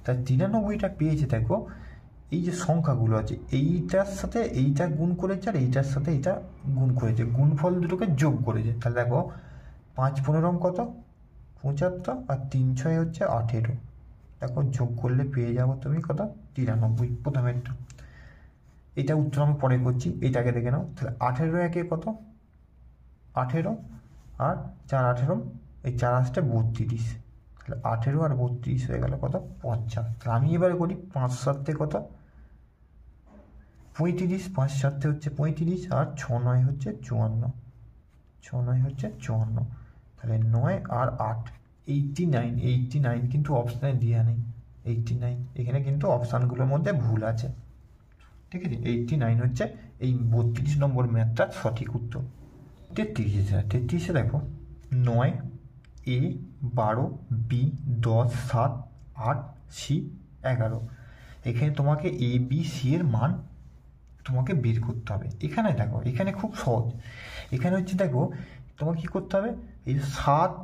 তাই 93টা পেয়েছে দেখো, এই যে সংখ্যাগুলো আছে এইটার সাথে এইটা গুণ করেছে আর এইটার সাথে এইটা গুণ করেছে, গুণফল দুটোকে যোগ করেছে। তাহলে দেখো 5 15 কত? 75, আর 3 6 হচ্ছে 18। দেখো যোগ করলে পেয়ে যাবো তুমি কত? 93, প্রথমেরটা। এটা উত্তর আমি পরে করছি, এইটাকে দেখে নাও। তাহলে 18 একে কত? 18, আর 4 18, এই 4 আসতে 32। তাহলে 18 আর 32 হয়ে গেল কত? 50। তাহলে আমি এবারে করি 5 7 কত? 35, 5 7 হচ্ছে 35, আর 6 9 হচ্ছে 54, 6 9 হচ্ছে 54। তাহলে 9 আর 8 89। 89 কিন্তু অপশানে দেওয়া নেই, 89 এখানে কিন্তু অপশানগুলোর মধ্যে ভুল আছে, ঠিক আছে? 89 হচ্ছে এই 32 নম্বর ম্যাথটার সঠিক উত্তর। 33-এ দেখো 9 A 12 B 10 7 8 C 11। এখানে তোমাকে A B C এর মান তোমাকে বের করতে হবে। এখানে দেখো, এখানে খুব সহজ। এখানে হচ্ছে দেখো তোমাকে কী করতে হবে, এই 7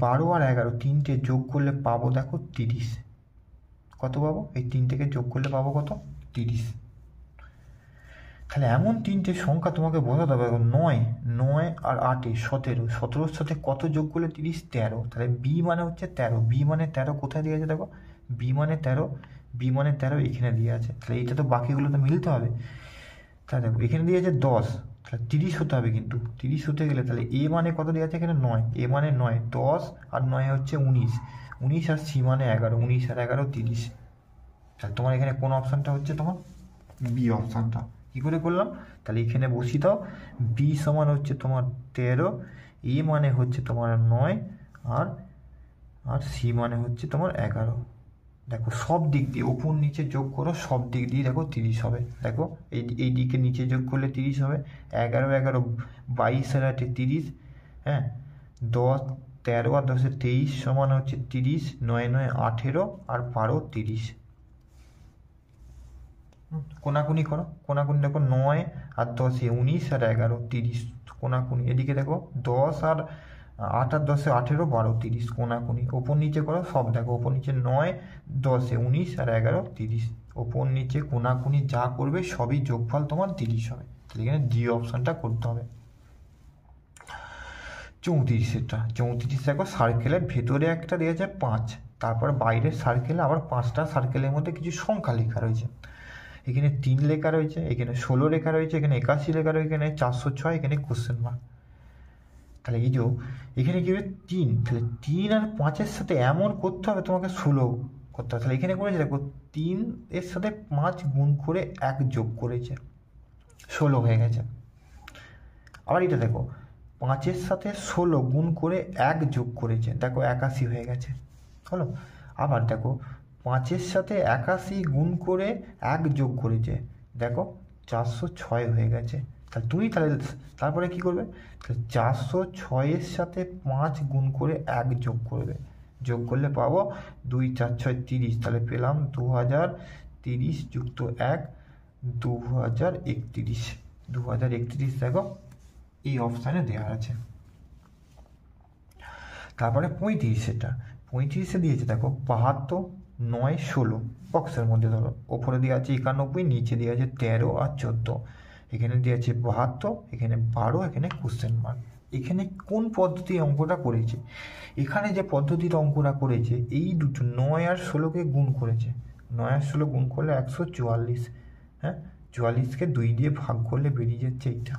12 আর 11 তিনটে যোগ করলে পাবো দেখো 30। কত পাবো? এই তিনটেকে যোগ করলে পাবো কত? 30। তাহলে এমন তিনটে সংখ্যা তোমাকে বোঝাতে হবে। 9 আর 8 17, 17-র সাথে কত যোগ করলে 30? 13। তাহলে বি মানে হচ্ছে 13। বি মানে 13 কোথায় দিয়ে আছে দেখো, বি মানে 13, বি মানে 13 এখানে দিয়ে আছে। তাহলে এইটা তো বাকিগুলো তো মিলতে হবে। তাহলে দেখো এখানে দিয়ে আছে 10, তাহলে 30 হতে হবে। কিন্তু 30 হতে গেলে তাহলে এ মানে কত দিয়ে আছে এখানে? 9। এ মানে 9, 10 আর 9 হচ্ছে 19, 19 আর সি মানে 11, 19 আর 11 30। তাহলে তোমার এখানে কোন অপশানটা হচ্ছে তোমার? বি অপশানটা। কী করে করলাম? তাহলে এখানে বসিয়ে দাও, বি সমান হচ্ছে তোমার 13, এ মানে হচ্ছে তোমার 9, আর সি মানে হচ্ছে তোমার 11। দেখো সব দিক দিয়ে উপর নিচে যোগ করো, সব দিক দিয়ে দেখো 30 হবে। দেখো এই দিকে নিচে যোগ করলে 30 হবে। 11 11 22 আর 8 30, হ্যাঁ 10 13 আর 10 23 সমান হচ্ছে 30, 9 9 18 আর 12 30। কোনাকুনি করো, কোনাকুনি দেখো 9 আর 10 19 আর 11 30, কোনাকুনি। এদিকে দেখো 10 আর 8 আর 10 18 12 30, কোনাকুনি। ওপর নিচে করো সব দেখো, ওপর নিচে 9 10 19 আর 11 30, ওপর নিচে কোনাকুনি যা করবে সবই যোগফল তোমার 30 হবে। তাহলে এখানে ডি অপশানটা করতে হবে। 34-এটা 34 দেখো সার্কেলের ভেতরে একটা দিয়েছে 5, তারপর বাইরের সার্কেলে আবার 5টা সার্কেলের মধ্যে কিছু সংখ্যা লেখা রয়েছে। এখানে 3 লেখা রয়েছে, এখানে 16 লেখা রয়েছে, এখানে 81 লেখা রয়েছে, এখানে 406, এখানে কোশ্চেন মার্ক। তাহলে এই যে এখানে কি হবে 3, তাহলে 3 আর 5-এর সাথে এমন করতে হবে তোমাকে 16 করতে হবে। তাহলে এখানে করেছে দেখো 3 এর সাথে 5 গুণ করে 1 যোগ করেছে, 16 হয়ে গেছে। আবার এটা দেখো 5-এর সাথে 16 গুণ করে 1 যোগ করেছে, দেখো 81 হয়ে গেছে, হলো। আবার দেখো 5-এর সাথে 81 গুণ করে 1 যোগ করেছে, দেখো 406 হয়ে গেছে। তাহলে তুমি তারপরে কি করবে? তাহলে 406-এর সাথে 5 গুণ করে 1 যোগ করবে, যোগ করলে পাবো 2 4 6 30। তাহলে পেলাম 2030 যুক্ত 1 2031। 2031 দেখো এই অপশানে দেওয়া আছে। তারপরে 35-এটা 35-এ দিয়েছে দেখো 72 9 16, বক্সের মধ্যে ধরো ওপরে দেওয়া আছে 91, নিচে দেওয়া আছে 13 আর 14, এখানে দেওয়া আছে 72, এখানে 12, এখানে কোশ্চেন মার্ক। এখানে কোন পদ্ধতি অঙ্কটা করেছে, এখানে যে পদ্ধতির অঙ্কটা করেছে এই দুটো 9 আর 16কে গুণ করেছে। 9 আর 16 গুণ করলে 144, হ্যাঁ 44কে 2 দিয়ে ভাগ করলে বেরিয়ে যাচ্ছে এইটা,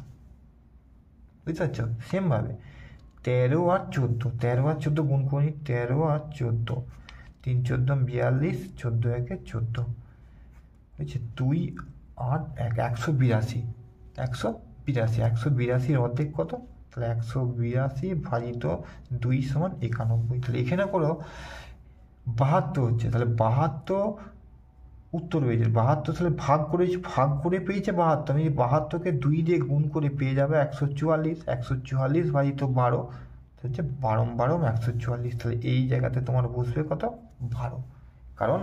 বুঝতে পারছো? সেমভাবে 13 আর 14, 13 আর 14 গুণ করি, 13 আর 14, 3 14 42, 14 একে 14, বুঝছে? 2 8 1, 182, 182 অর্ধেক কত? তাহলে 182 ভাজিত 2 সমান 91। তাহলে এখানে করো 72 হচ্ছে, তাহলে 72 উত্তর হয়েছে 72, তাহলে ভাগ করে পেয়েছে 72। আমি 72কে 2 দিয়ে গুণ করে পেয়ে যাবে 144, 144 ভাজিত 12 হচ্ছে 12 12 144। তাহলে এই জায়গাতে তোমার বসবে কত? 12। কারণ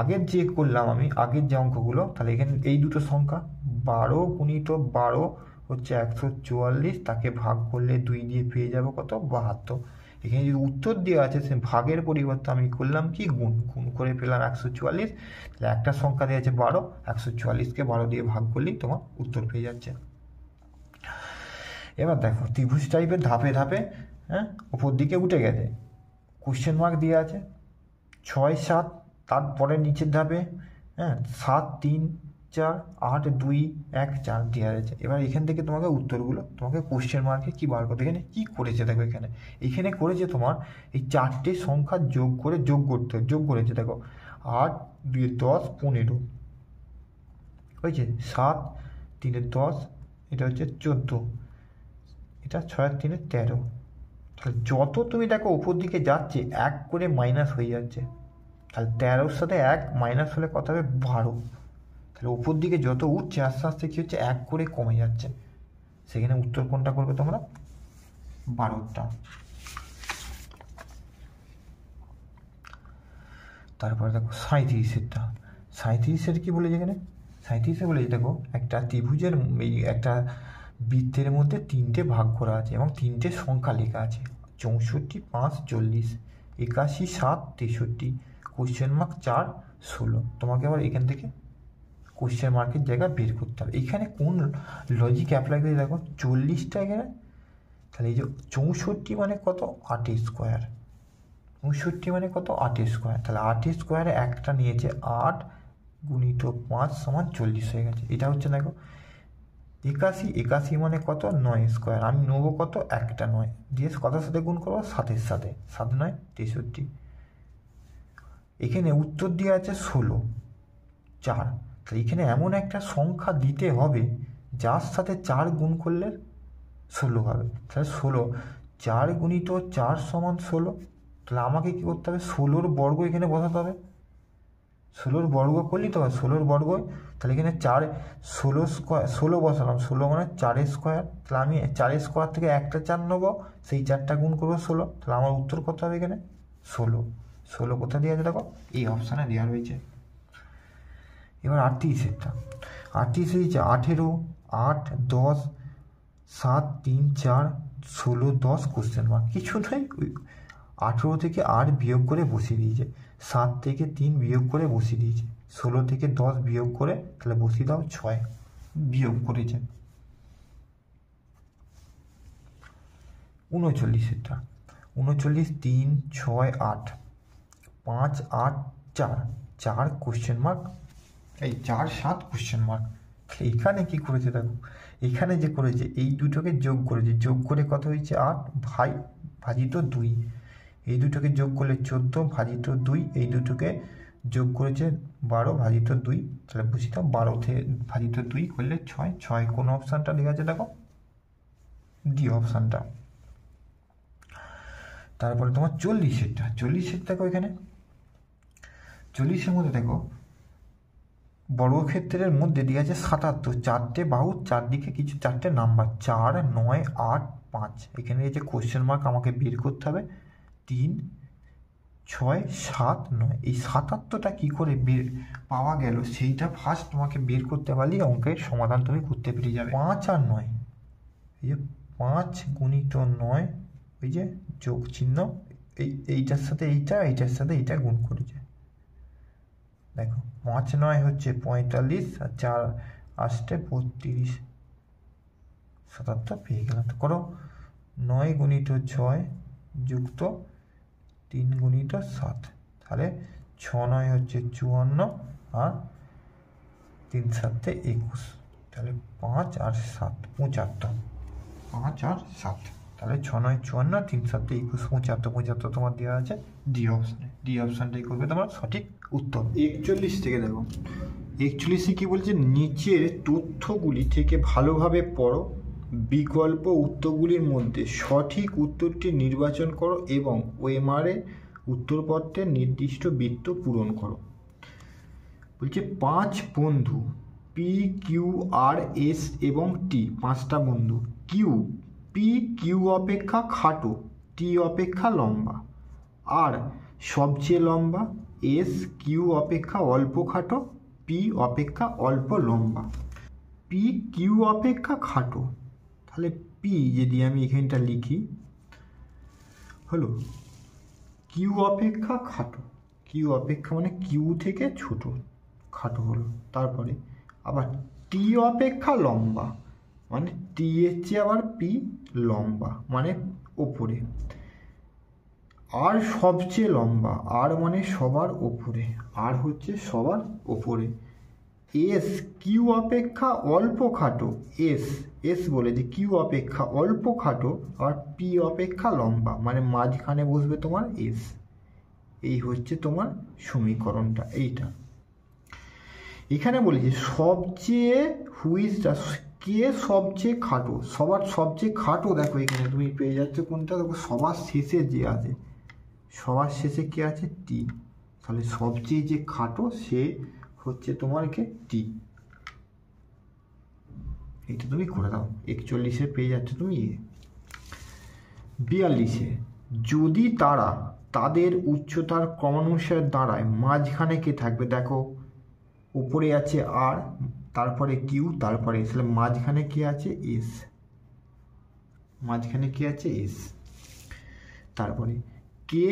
আগের যে করলাম আমি আগের যে অঙ্কগুলো, তাহলে এখানে এই দুটো সংখ্যা 12 গুণিত 12 হচ্ছে 144, তাকে ভাগ করলে 2 দিয়ে পেয়ে যাবো কত? 72। এখানে যদি উত্তর দেওয়া আছে সে ভাগের পরিবর্তে আমি করলাম কি গুণ করে পেলাম 144। তাহলে একটা সংখ্যা দেওয়া আছে 12, 144কে 12 দিয়ে ভাগ করলেই তোমার উত্তর পেয়ে যাচ্ছে। এবার দেখো ত্রিভুজ টাইপের ধাপে ধাপে, হ্যাঁ উপর দিকে উঠে গেছে, কোশ্চেন মার্ক দেওয়া আছে 6 7, তারপরে নিচের ধাপে হ্যাঁ 7 3 4 8 2 1 4 দেওয়া আছে। এবার এখান থেকে তোমাকে উত্তরগুলো তোমাকে কোশ্চেন মার্কে কি বার করতে, এখানে কি করেছে দেখো, এখানে করেছে তোমার এই 4টে সংখ্যা যোগ করেছে দেখো 8 2 10 15 হয়েছে, 7 3 10, এটা হচ্ছে 14, এটা 6 3 13। তাহলে যত তুমি দেখো উপর দিকে যাচ্ছে 1 করে মাইনাস হয়ে যাচ্ছে, তাহলে 13-র সাথে 1 মাইনাস হলে কত হবে? 12। তাহলে উপর দিকে যত উঠছে আস্তে আস্তে কী হচ্ছে? 1 করে কমে যাচ্ছে। সেখানে উত্তর কোনটা করবে তোমরা? 12টা। তারপরে দেখো 37-এরটা, 37-এর কি বলেছে এখানে? 37-এ বলেছে দেখো একটা ত্রিভুজের একটা বৃত্তের মধ্যে 3টে ভাগ করা আছে এবং 3টে সংখ্যা লেখা আছে 64 5 40, 81 7 63, কোশ্চেন মার্ক 4 16। তোমাকে আবার এখান থেকে কোশ্চেন মার্কের জায়গা বের করতে হবে। এখানে কোন লজিক অ্যাপ্লাই করে দেখো 40টা এখানে, তাহলে এই যে 64 মানে কত? 8 স্কোয়ার, 64 মানে কত? 8 স্কোয়ার, তাহলে 8 স্কোয়ারে একটা নিয়েছে 8 গুণিত 5 সমান 40 হয়ে গেছে। এটা হচ্ছে দেখো 81 মানে কত? 9 স্কোয়ার, আমি নেবো কত? একটা 9 দিয়ে কতার সাথে গুণ করবো? 7-এর সাথে, 7 9 63। এখানে উত্তর দিয়ে আছে 16 4, তাহলে এখানে এমন একটা সংখ্যা দিতে হবে যার সাথে 4 গুণ করলে 16 হবে। তাহলে 16 4 গুণিত 4 সমান 16, তাহলে আমাকে কী করতে হবে? 16-র বর্গ এখানে বসাতে হবে, 16-র বর্গ করলেই তো হবে 16-র বর্গ। তাহলে এখানে 4 16 স্কোয়ার, 16 বসালাম, 16 মানে 4 স্কোয়ার, তাহলে আমি 4 স্কোয়ার থেকে একটা 4 নেবো, সেই 4টা গুণ করবো 16, তাহলে আমার উত্তর কত হবে এখানে? 16। 16 কোথায় দেওয়া আছে দেখো? এই অপশানে দেওয়া রয়েছে। এবার 38-এরটা, 38-এ দিচ্ছে 18 8 10 7 3 4 16 10 কোশ্চেন মার্ক, কিছু নয় 18 থেকে 8 বিয়োগ করে বসিয়ে দিয়েছে, 7 থেকে 3 বিয়োগ করে বসিয়ে দিয়েছে, 16 থেকে 10 বিয়োগ করে তাহলে বসিয়ে দাও 6 বিয়োগ করেছে। 39-এরটা 39 3 6 8 5 8 4 4 কোশ্চেন মার্ক, এই 4 7 কোশ্চেন মার্ক। এখানে কি করেছে দেখো, এখানে যে করেছে এই দুটোকে যোগ করেছে, যোগ করে কত হয়েছে? 8 ভাজিত 2, এই দুটোকে যোগ করলে 14 ভাজিত 2, এই দুটোকে যোগ করেছে 12 ভাজিত 2, তাহলে বুঝি তো 12 থেকে ভাজিত 2 করলে 6 6 কোন অপশানটা লেখা আছে দেখো? ডি অপশানটা। তারপরে তোমার 40-এরটা, 40-এর দেখো এখানে 40-এর মধ্যে দেখো বর্গক্ষেত্রের মধ্যে দিয়ে আছে 77, 4টে বাহু, চারদিকে কিছু 4টে নাম্বার 4 9 8 5, এখানে এই যে কোশ্চেন মার্ক আমাকে বের করতে হবে 3 6 7 9। এই 77টা কী করে বের পাওয়া গেল সেইটা ফার্স্ট তোমাকে বের করতে পারলেই অঙ্কের সমাধান তুমি করতে পেরে যাবে। 5 আর 9, এই যে 5 গুণিত 9, ওই যে যোগ চিহ্ন, এইটার সাথে এইটার সাথে এইটা গুণ করেছে, দেখো 5 9 হচ্ছে 45 আর 4 8 32, 77 পেয়ে গেলাম। তো করো 9 গুণিত 6 যুক্ত 3 গুণিত 7, তাহলে 6 9 হচ্ছে 54 আর 3 7 21, তাহলে 5 আর 7 75, 5 আর 7, তাহলে 6 9 54, 3 7 21, 75, 75 তোমার দেওয়া আছে ডি অপশানে। ডি অপশানটাই করবে তোমার সঠিক উত্তর। 41 থেকে দেখো, 41 কি বলছে, নিচের তথ্যগুলি থেকে ভালোভাবে পড়ো, বিকল্প উত্তরগুলির মধ্যে সঠিক উত্তরটি নির্বাচন করো এবং ওএমআর উত্তরপত্রে নির্দিষ্ট বৃত্ত পূরণ করো। বলছে 5 বন্ধু পি কিউ আর এস এবং টি, 5টা বন্ধু। কিউ, পি কিউ অপেক্ষা খাটো, টি অপেক্ষা লম্বা। আর সবচেয়ে লম্বা, এস কিউ অপেক্ষা অল্প খাটো, পি অপেক্ষা অল্প লম্বা। পি কিউ অপেক্ষা খাটো, তাহলে পি যদি আমি এখানটা লিখি হলো কিউ অপেক্ষা খাটো, কিউ অপেক্ষা মানে কিউ থেকে ছোট, খাটো হলো। তারপরে আবার টি অপেক্ষা লম্বা, মানে টি এর চেয়ে আবার পি লম্বা, মানে ওপরে। আর সবচেয়ে লম্বা, আর মানে সবার ওপরে, আর হচ্ছে সবার ওপরে। এস কিউ অপেক্ষা অল্প খাটো, এস এস বলে যে কিউ অপেক্ষা অল্প খাটো আর পি অপেক্ষা লম্বা, মানে মাঝখানে বসবে তোমার এস। এই হচ্ছে তোমার সমীকরণটা এইটা। এখানে বলেছে সবচেয়ে হুইজটা, কে সবচেয়ে খাটো, সবার সবচেয়ে খাটো। দেখো এখানে তুমি পেয়ে যাচ্ছ কোনটা, দেখো সবার শেষে যে আছে, সবার শেষে কে আছে, টি, তাহলে সবচেয়ে যে খাটো সে হচ্ছে তোমার কে, টি। এটা তুমি করে দাও। 41 পেয়ে যাচ্ছ তুমি। 42 যদি তারা তাদের উচ্চতার ক্রমানুসারে দাঁড়ায়, মাঝখানে কে থাকবে, দেখো উপরে আছে আর, তারপরে কিউ, তারপরে এস, তাহলে মাঝখানে কে আছে, এস, মাঝখানে কে আছে, এস। তারপরে কে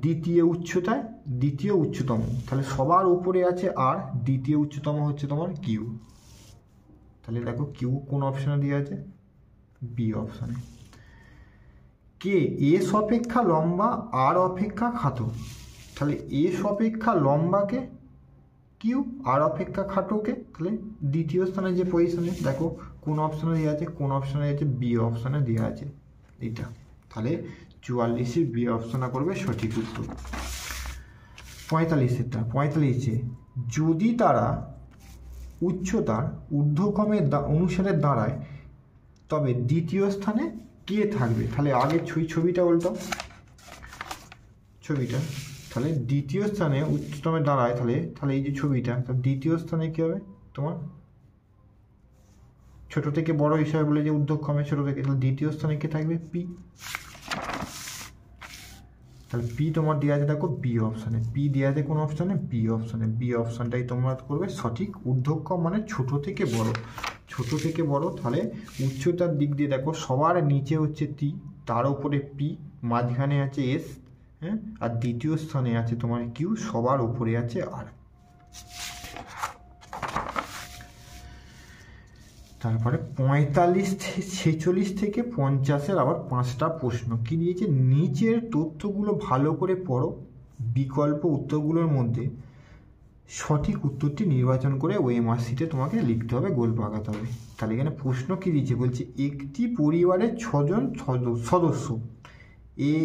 দ্বিতীয় উচ্চতায়, দ্বিতীয় উচ্চতম, তাহলে সবার উপরে আছে আর, দ্বিতীয় উচ্চতম হচ্ছে তোমার কিউ। তাহলে দেখো কিউ কোন অপশানে দেওয়া আছে, বি অপশানে। কে এস অপেক্ষা লম্বা আর অপেক্ষা খাটো, তাহলে এস অপেক্ষা লম্বাকে কিউ, আর অপেক্ষা খাটোকে, তাহলে দ্বিতীয় স্থানে যে পজিশনে, দেখো কোন অপশানে দেওয়া আছে, কোন অপশানে আছে, বি অপশানে দেওয়া আছে এটা। তাহলে 44 বি অপশানে করবে সঠিক উত্তর। 45 যদি তারা উচ্চতার ঊর্ধ্বক্রমের অনুসারে দাঁড়ায় তবে দ্বিতীয় স্থানে কে থাকবে, তাহলে আগে ছবিটা উল্টাও, ছবিটা, তাহলে দ্বিতীয় স্থানে উচ্চতমে দাঁড়ায়, তাহলে এই যে ছবিটা, দ্বিতীয় স্থানে কি হবে তোমার, ছোট থেকে বড় হিসাবে বলে যে ঊর্ধ্বক্রমে ছোট থেকে, তাহলে দ্বিতীয় স্থানে কে থাকবে, পি। তাহলে পি তোমার দেওয়া আছে, দেখো বি অপশানে, পি দেওয়া আছে কোন অপশানে, বি অপশানে। বি অপশানটাই তোমরা করবে সঠিক। ঊর্ধ্বক্রম মানে ছোট থেকে বড়, ছোট থেকে বড়। তাহলে উচ্চতার দিক দিয়ে দেখো সবার নিচে হচ্ছে টি, তার উপরে পি, মাঝখানে আছে এস, হ্যাঁ, আর দ্বিতীয় স্থানে আছে তোমার কিউ, সবার উপরে আছে আর। তারপরে 46 থেকে 50 আবার 5টা প্রশ্ন কি দিয়েছে, নিচের তথ্যগুলো ভালো করে পড়ো, বিকল্প উত্তরগুলোর মধ্যে সঠিক উত্তরটি নির্বাচন করে ওএমআর শিটে তোমাকে লিখতে হবে, গোল পাকাতে হবে। তাহলে এখানে প্রশ্ন কি দিয়েছে, বলছে একটি পরিবারের 6 জন সদস্য A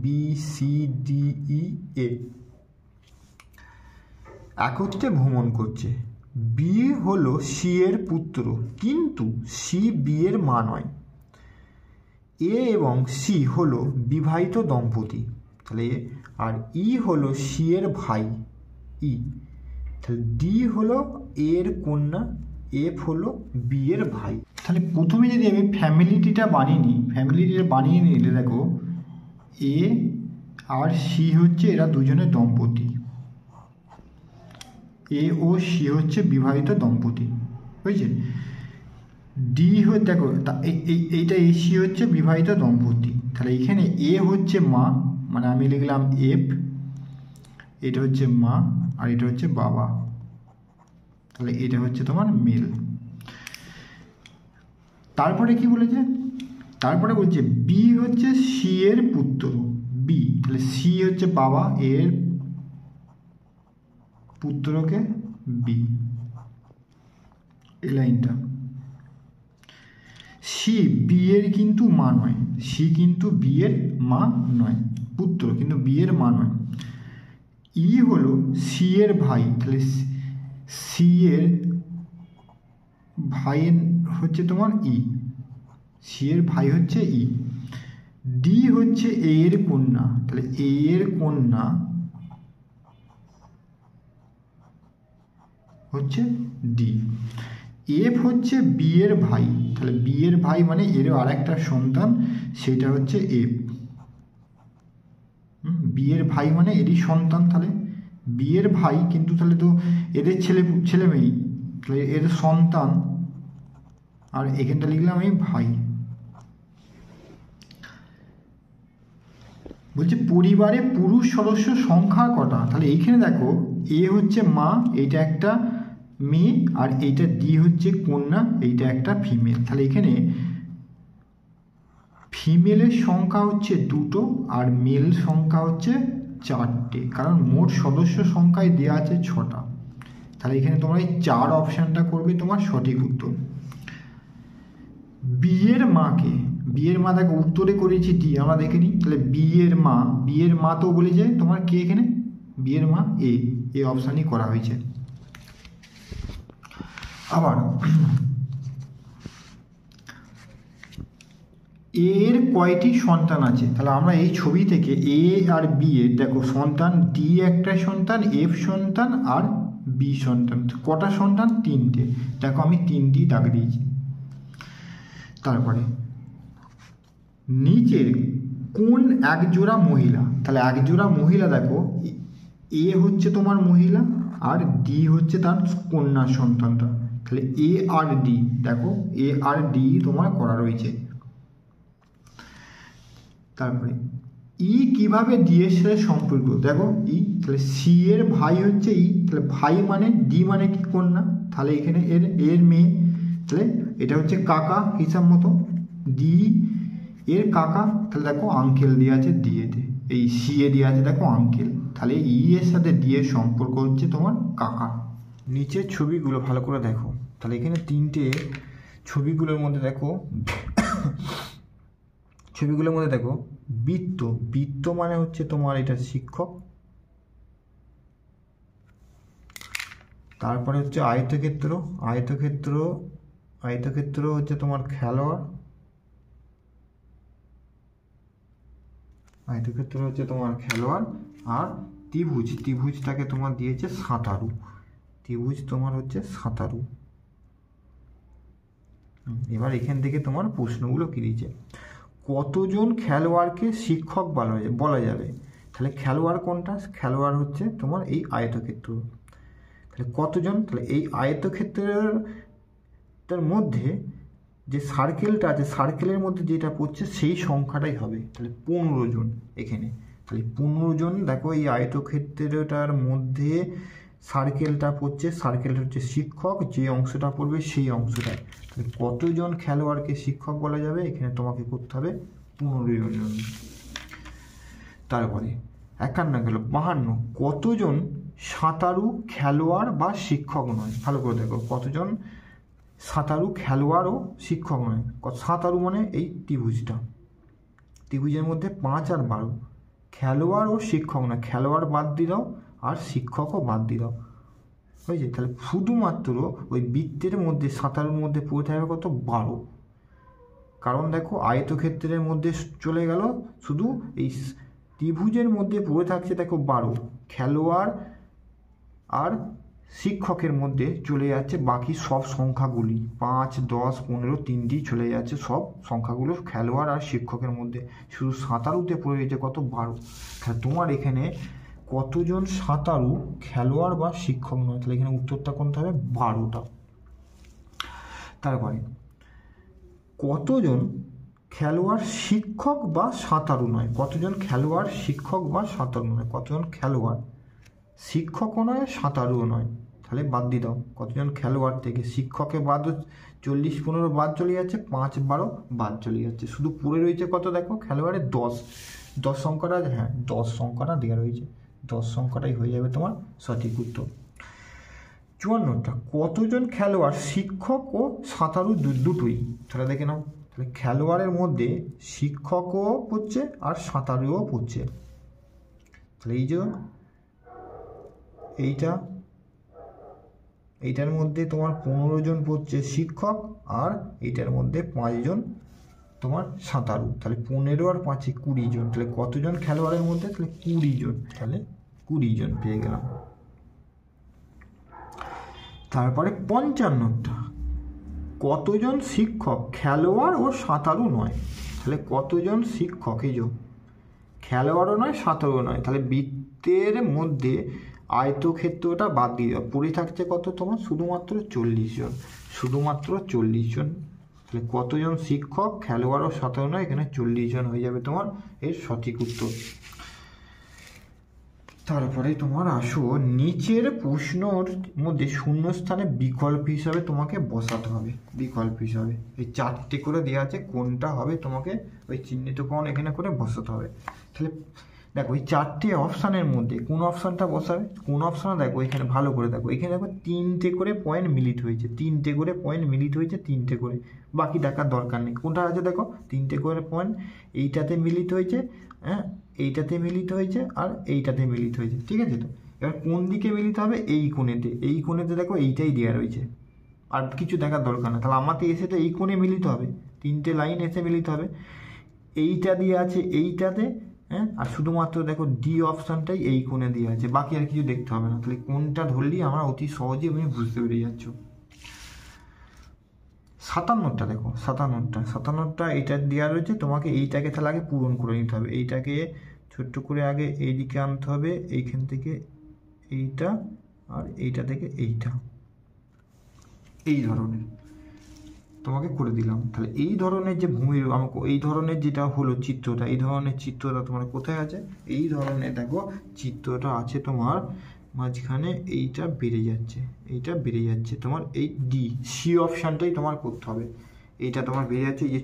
B C D E এ একত্রে ভ্রমণ করছে। বি হলো সি এর পুত্র কিন্তু সি বি এর মা নয়। এ এবং সি হলো বিবাহিত দম্পতি, তাহলে আর ই হলো সি এর ভাই ই, তাহলে ডি হলো এ এর কন্যা, এফ হলো বি এর ভাই। তাহলে প্রথমে যদি আমি ফ্যামিলিটিটা বানিয়ে নিই, ফ্যামিলিটিটা বানিয়ে নিলে দেখো এ আর সি হচ্ছে এরা দুজনের দম্পতি, এ ও সি হচ্ছে বিবাহিত দম্পতি, বুঝছে। ডি হচ্ছে দেখো এইটা এ সি হচ্ছে বিবাহিত দম্পতি, তাহলে এখানে এ হচ্ছে মা, মানে আমি লিখলাম এফ, এটা হচ্ছে মা আর এটা হচ্ছে বাবা, তাহলে এটা হচ্ছে তোমার মেল। তারপরে কি বলেছে, তারপরে বলছে বি হচ্ছে সি এর পুত্র, বি, তাহলে সি হচ্ছে বাবা, এর পুত্রকে বি, এই লাইনটা। সি বি এর কিন্তু মা নয়, সি কিন্তু বি এর মা নয়, পুত্র কিন্তু বি এর মা নয়। ই হলো সি এর ভাই, তাহলে সি এর ভাইয়ের হচ্ছে তোমার ই, সি এর ভাই হচ্ছে ই। ডি হচ্ছে এ এর কন্যা, তাহলে এ এর কন্যা হচ্ছে ডি। এফ হচ্ছে বি এর ভাই, তাহলে বি এর ভাই মানে এর আর একটা সন্তান, সেটা হচ্ছে এফ। বি এর ভাই মানে এরই সন্তান, তাহলে বি এর ভাই কিন্তু তাহলে তো এদের ছেলে মেয়ে, তাহলে এর সন্তান, আর এখানটা লিখলাম এই ভাই। বলছে পরিবারে পুরুষ সদস্য সংখ্যা কটা, তাহলে এইখানে দেখো এ হচ্ছে মা, এইটা একটা মেয়ে, আর এইটা ডি হচ্ছে কন্যা, এইটা একটা ফিমেল। তাহলে এখানে ফিমেলের সংখ্যা হচ্ছে 2টো আর মেল সংখ্যা হচ্ছে 4টে, কারণ মোট সদস্য সংখ্যায় দেওয়া আছে 6টা। তাহলে এখানে তোমরা এই 4 অপশানটা করবে তোমার সঠিক উত্তর। বিয়ের মাকে, বিয়ের মা দেখো উত্তরে করেছি ডি, আমরা দেখে নিই। তাহলে বিয়ের মা, বিয়ের মা তো বলেছে তোমার কে এখানে, বিয়ের মা এ, এই অপশানই করা হয়েছে। আবার এর কয়টি সন্তান আছে, তাহলে আমরা এই ছবি থেকে এ আর বি এর দেখো সন্তান, ডি একটা সন্তান, এফ সন্তান আর বি সন্তান, কটা সন্তান, 3টে। দেখো আমি 3টি দাগ দিয়েছি। তারপরে নিচের কোন একজোড়া মহিলা, তাহলে একজোড়া মহিলা দেখো এ হচ্ছে তোমার মহিলা আর ডি হচ্ছে তার কন্যা সন্তানটা, তাহলে এ আর ডি, দেখো এ আর ডি তোমার করা রয়েছে। তারপরে ই কিভাবে ডি এর সাথে সম্পর্ক, দেখো ই, তাহলে সি এর ভাই হচ্ছে ই, তাহলে ভাই মানে ডি মানে কি কন্যা, তাহলে এখানে এর মেয়ে, তাহলে এটা হচ্ছে কাকা হিসাব মতো, ডি এর কাকা, তাহলে দেখো আঙ্কেল দিয়ে আছে ডি এতে, এই সি এ দিয়ে আছে দেখো আঙ্কেল, তাহলে ই এর সাথে ডি এর সম্পর্ক হচ্ছে তোমার কাকা। নিচের ছবিগুলো ভালো করে দেখো, তাহলে এখানে 3টে ছবিগুলোর মধ্যে দেখো, ছবিগুলোর মধ্যে দেখো বৃত্ত, বৃত্ত মানে হচ্ছে তোমার এটা শিক্ষক, তারপরে হচ্ছে আয়তক্ষেত্র, আয়তক্ষেত্র, আয়তক্ষেত্র হচ্ছে তোমার খেলোয়াড়, আয়তক্ষেত্র হচ্ছে তোমার খেলোয়াড়, আর ত্রিভুজ, ত্রিভুজটাকে তোমার দিয়েছে সাঁতারু, ত্রিভুজ তোমার হচ্ছে সাঁতারু। এবার এখান থেকে তোমার প্রশ্নগুলো কি দিয়েছে, কতজন খেলোয়াড়কে শিক্ষক বলা যাবে, তাহলে খেলোয়াড় কোনটা, খেলোয়াড় হচ্ছে তোমার এই আয়তক্ষেত্র, তাহলে কতজন, তাহলে এই আয়তক্ষেত্রের মধ্যে যে সার্কেলটা আছে, সার্কেলের মধ্যে যেটা পড়ছে সেই সংখ্যাটাই হবে, তাহলে 15 জন এখানে, তাহলে 15 জন দেখো এই আয়তক্ষেত্রটার মধ্যে সার্কেলটা পড়ছে, সার্কেলটা হচ্ছে শিক্ষক, যে অংশটা পড়বে সেই অংশটাই, তাহলে কতজন খেলোয়াড়কে শিক্ষক বলা যাবে, এখানে তোমাকে করতে হবে 15 জন। তারপরে 51 গেল, 52 কতজন সাঁতারু খেলোয়াড় বা শিক্ষক নয়, ভালো করে দেখো কতজন সাঁতারু খেলোয়াড় ও শিক্ষক নয়, সাঁতারু মানে এই ত্রিভুজটা, ত্রিভুজের মধ্যে 5 আর 12, খেলোয়াড় ও শিক্ষক নয়, খেলোয়াড় বাদ দিয়ে দাও আর শিক্ষকও বাদ দিয়ে দাও, হয়েছে। তাহলে শুধুমাত্র ওই বৃত্তের মধ্যে সাঁতারুর মধ্যে পড়ে থাকবে কত, 12, কারণ দেখো আয়তক্ষেত্রের মধ্যে চলে গেল, শুধু এই ত্রিভুজের মধ্যে পড়ে থাকছে দেখো 12, খেলোয়াড় আর শিক্ষকের মধ্যে চলে যাচ্ছে বাকি সব সংখ্যাগুলি, 5, 10, 15, 3টি চলে যাচ্ছে সব সংখ্যাগুলো খেলোয়াড় আর শিক্ষকের মধ্যে, শুধু সাঁতারুতে পড়ে গেছে কত, 12। তাহলে তোমার এখানে কতজন সাঁতারু খেলোয়াড় বা শিক্ষক নয়, তাহলে এখানে উত্তরটা কোনটা হবে, 12টা। তারপরে কতজন খেলোয়াড় শিক্ষক বা সাঁতারু নয়, কতজন খেলোয়াড় শিক্ষক বা সাঁতারু নয়, কতজন খেলোয়াড় শিক্ষকও নয় সাঁতারুও নয়, তাহলে বাদ দিয়ে দাও কতজন খেলোয়াড় থেকে, শিক্ষকের বাদ 40 15 বাদ চলে যাচ্ছে, 5 12 বাদ চলে যাচ্ছে, শুধু পড়ে রয়েছে কত দেখো খেলোয়াড়ের 10 সংখ্যাটা, হ্যাঁ 10 সংখ্যাটা দেওয়া রয়েছে, 10 সংখ্যাটাই হয়ে যাবে তোমার সঠিক উত্তর। 54টা কতজন খেলোয়াড় শিক্ষক ও সাঁতারু দুটোই, তাহলে দেখে নাও, তাহলে খেলোয়াড়ের মধ্যে শিক্ষকও পড়ছে আর সাঁতারুও পড়ছে, তাহলে এই যে এইটার মধ্যে তোমার 15 জন পড়ছে শিক্ষক আর এইটার মধ্যে 5 জন তোমার সাঁতারু, তাহলে 15 আর 5 20 জন, তাহলে কতজন খেলোয়াড়ের মধ্যে, তাহলে 20 জন, তাহলে 20 জন পেয়ে গেলাম। তারপরে 55টা কতজন শিক্ষক খেলোয়াড় ও সাঁতারু নয়, তাহলে কতজন শিক্ষক, এই যে খেলোয়াড়ও নয় সাঁতারুও নয়, তাহলে বৃত্তের মধ্যে আয়তক্ষেত্রটা বাদ দিয়ে দাও, পড়ে থাকছে কত তোমার শুধুমাত্র 40 জন, শুধুমাত্র 40 জন, তাহলে কতজন শিক্ষক খেলোয়াড় ও সাঁতারু নয়, এখানে 40 জন হয়ে যাবে তোমার এর সঠিক উত্তর। তারপরে তোমার আসো নিচের প্রশ্নর মধ্যে শূন্যস্থানে বিকল্প হিসাবে তোমাকে বসাতে হবে, বিকল্প হিসাবে এই 4টে করে দেওয়া আছে, কোনটা হবে তোমাকে ওই চিহ্নিতকরণ এখানে করে বসাতে হবে। তাহলে দেখো এই 4টে অপশানের মধ্যে কোন অপশানটা বসাবে, কোন অপশানে দেখো এখানে ভালো করে দেখো, এখানে দেখো 3টে করে পয়েন্ট মিলিত হয়েছে, 3টে করে পয়েন্ট মিলিত হয়েছে, 3টে করে, বাকি দেখার দরকার নেই, কোনটা আছে দেখো 3টে করে পয়েন্ট এইটাতে মিলিত হয়েছে, হ্যাঁ এইটাতে মিলিত হয়েছে আর এইটাতে মিলিত হয়েছে, ঠিক আছে। তো এবার কোন দিকে মিলিত হবে, এই কোণেতে, এই কোণেতে দেখো এইটাই দেওয়া রয়েছে, আর কিছু দেখার দরকার না, তাহলে আমাকে এসে তো এই কোণে মিলিত হবে, 3টে লাইন এসে মিলিত হবে, এইটা দিয়ে আছে এইটাতে, হ্যাঁ আর শুধুমাত্র দেখো ডি অপশানটাই এই কোণে দিয়ে আছে, বাকি আর কিছু দেখতে হবে না, তাহলে কোনটা ধরলেই আমরা অতি সহজে আমি বুঝতে পেরে যাচ্ছ। 57টা দেখো 57টা এটা দেওয়া রয়েছে, তোমাকে এইটাকে তাহলে আগে পূরণ করে নিতে হবে, এইটাকে ছোট্ট করে আগে এইদিকে আনতে হবে, এইখান থেকে এইটা আর এইটা থেকে এইটা, এই ধরনের তোমাকে করে দিলাম। তাহলে এই ধরনের যে ভূমির আমাকে এই ধরনের যেটা হলো চিত্রটা, এই ধরনের চিত্রটা তোমার কোথায় আছে, এই ধরনের দেখো চিত্রটা আছে তোমার মাঝখানে, এইটা বেড়ে যাচ্ছে, এইটা বেড়ে যাচ্ছে তোমার, এই ডি সি অপশানটাই তোমার করতে হবে, এইটা তোমার বেড়ে যাচ্ছে এই যে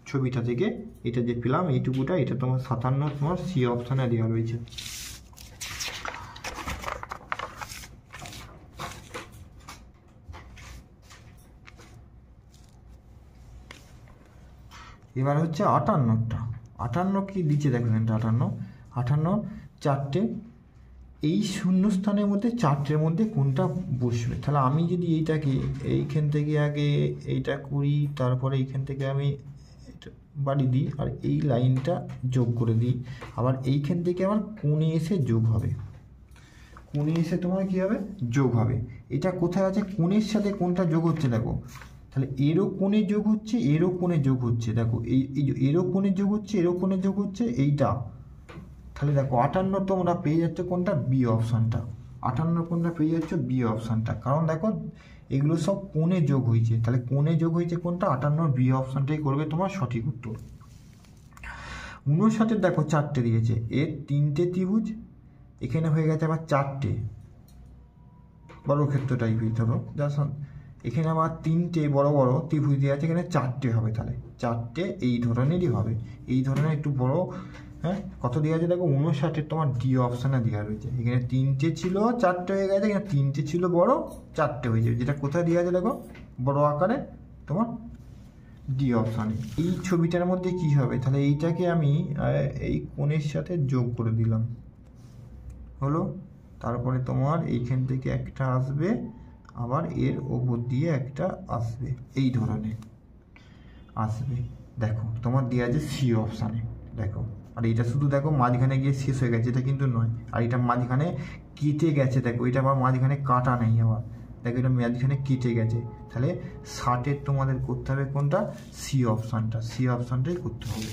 ছবিটা থেকে এটা যে পেলাম এইটুকুটা, এটা তোমার 57 তোমার সি অপশানে দেওয়া রয়েছে। এবার হচ্ছে 58 কি দিচ্ছে দেখো এখানটা, 58 4টে, এই শূন্যস্থানের মধ্যে 4টের মধ্যে কোনটা বসবে, তাহলে আমি যদি এইটাকে এইখান থেকে আগে এইটা করি, তারপরে এইখান থেকে আমি বাড়ি দিই আর এই লাইনটা যোগ করে দিই, আবার এইখান থেকে আমার কোণে এসে যোগ হবে, কোণে এসে তোমার কি হবে যোগ হবে, এটা কোথায় আছে কোণের সাথে কোনটা যোগ হচ্ছে দেখো, তাহলে এরও কোণে যোগ হচ্ছে, এরও কোণে যোগ হচ্ছে, দেখো এই এরও কোণে যোগ হচ্ছে, এরও কোণে যোগ হচ্ছে এইটা, তাহলে দেখো 58 তোমরা পেয়ে যাচ্ছ কোনটা, বি অপশানটা, 58 কোনটা পেয়ে যাচ্ছ, বি অপশানটা, কারণ দেখো এগুলো সব কোণে যোগ হয়েছে, তাহলে কোণে যোগ হয়েছে কোনটা 58 বি অপশানটাই করবে তোমার সঠিক উত্তর। 59 দেখো 4টে দিয়েছে, এর 3টে ত্রিভুজ, এখানে হয়ে গেছে আবার 4টে বর্গক্ষেত্র টাইপের, ধরো এখানে আবার 3টে বড় বড় ত্রিভুজ দিয়ে আছে, এখানে 4টে হবে, তাহলে 4টে এই ধরনেরই হবে, এই ধরনের একটু বড়, হ্যাঁ কত দেওয়া আছে দেখো 59 তোমার ডি অপশানে দেওয়া রয়েছে, এখানে 3টে ছিল 4টে হয়ে গেছে, এখানে 3টে ছিল বড় 4টে হয়ে যাবে, যেটা কোথায় দেওয়া আছে দেখো বড় আকারে তোমার ডি অপশানে। এই ছবিটার মধ্যে কি হবে, তাহলে এইটাকে আমি এই কোণের সাথে যোগ করে দিলাম, হলো, তারপরে তোমার এইখান থেকে একটা আসবে, আবার এর ওপর দিয়ে একটা আসবে, এই ধরনের আসবে, দেখো তোমার দেওয়া আছে সি অপশানে, দেখো আর এটা শুধু দেখো মাঝখানে গিয়ে শেষ হয়ে গেছে, এটা কিন্তু নয়, আর এটা মাঝখানে কেটে গেছে, দেখো এটা আবার মাঝখানে কাটা নেই, আবার দেখো এটা মাঝখানে কেটে গেছে, তাহলে 60 তোমাদের করতে হবে কোনটা, সি অপশানটা, সি অপশানটাই করতে হবে।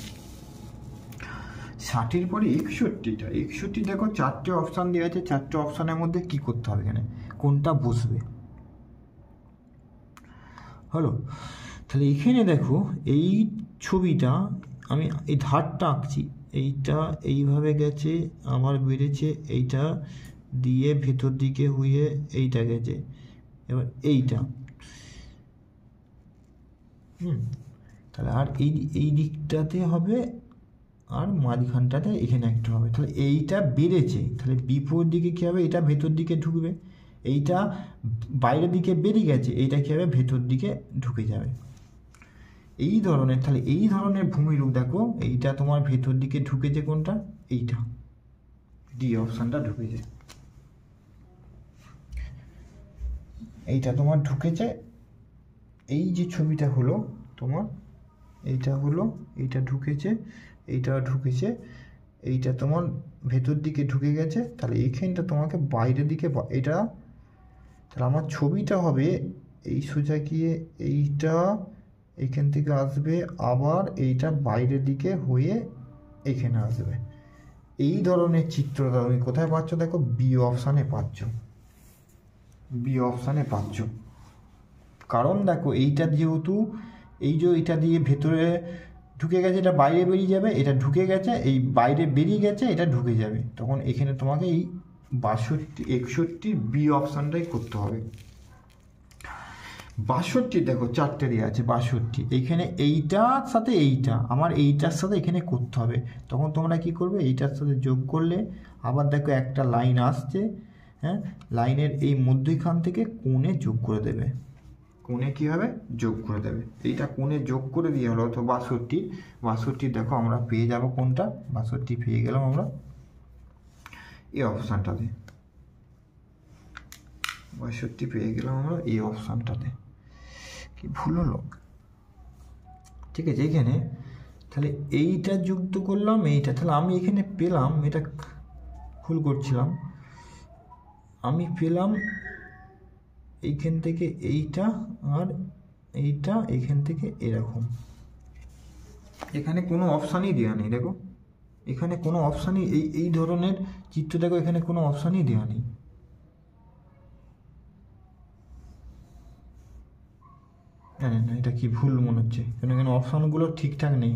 60 পরে 61 দেখো 4টে অপশান দেওয়া আছে, 4টে অপশানের মধ্যে কি করতে হবে, এখানে কোনটা বসবে, হলো, তাহলে এখানে দেখো এই ছবিটা আমি এই ধারটা আঁকছি, এইটা এইভাবে গেছে, আমার বেড়েছে এইটা দিয়ে ভেতর দিকে হয়ে এইটা গেছে, এবার এইটা, তাহলে আর এই দিকটাতে হবে, আর মাঝখানটাতে এখানে একটা হবে। তাহলে এইটা বেড়েছে, তাহলে বিপরীত দিকে কী হবে, এটা ভেতর দিকে ঢুকবে, এইটা বাইরের দিকে বেরিয়ে গেছে, এইটা কী হবে, ভেতর দিকে ঢুকে যাবে। এই ধরনের, তাহলে এই ধরনের ভূমিরূপ দেখো, এইটা তোমার ভেতর দিকে ঢুকেছে, কোনটা, এইটা ডি অপশানটা ঢুকেছে, এইটা তোমার ঢুকেছে। এই যে ছবিটা হলো তোমার, এইটা হলো, এইটা ঢুকেছে, এইটা ঢুকেছে, এইটা তোমার ভেতর দিকে ঢুকে গেছে, তাহলে এইখানটা তোমাকে বাইরের দিকে, এটা তাহলে আমার ছবিটা হবে এই সোজা গিয়ে এইটা এখান থেকে আসবে, আবার এইটা বাইরের দিকে হয়ে এখানে আসবে। এই ধরনের চিত্রটা তুমি কোথায় পাচ্ছ, দেখো বি অপশানে পাচ্ছ, বি অপশানে পাচ্ছ। কারণ দেখো এইটা যেহেতু এই যে এটা দিয়ে ভেতরে ঢুকে গেছে, এটা বাইরে বেরিয়ে যাবে, এটা ঢুকে গেছে, এই বাইরে বেরিয়ে গেছে, এটা ঢুকে যাবে, তখন এখানে তোমাকে এই 62 বি অপশানটাই করতে হবে। 62 দেখো 4টে দেওয়া আছে, 62 এইখানে এইটার সাথে এইটা, আমার এইটার সাথে এখানে করতে হবে, তখন তোমরা কি করবে, এইটার সাথে যোগ করলে আবার দেখো একটা লাইন আসছে, হ্যাঁ, লাইনের এই মধ্যখান থেকে কোণে যোগ করে দেবে, কোণে কী হবে, যোগ করে দেবে, এইটা কোণে যোগ করে দিয়ে হলো তো 62 দেখো আমরা পেয়ে যাব কোনটা, 62 পেয়ে গেলাম আমরা এই অপশানটাতে, 62 পেয়ে গেলাম আমরা এই অপশানটাতে। কি ভুল হলো, ঠিক আছে, এখানে তাহলে এইটা যুক্ত করলাম, এইটা, তাহলে আমি এখানে পেলাম, এটা ভুল করছিলাম, আমি পেলাম এইখান থেকে এইটা, আর এইটা এইখান থেকে এরকম, এখানে কোনো অপশানই দেওয়া নেই, দেখো এখানে কোনো অপশানই, এই ধরনের চিত্র দেখো, এখানে কোনো অপশানই দেওয়া নেই। না, এটা কি ভুল মনে হচ্ছে, কেন এখানে অপশানগুলো ঠিকঠাক নেই।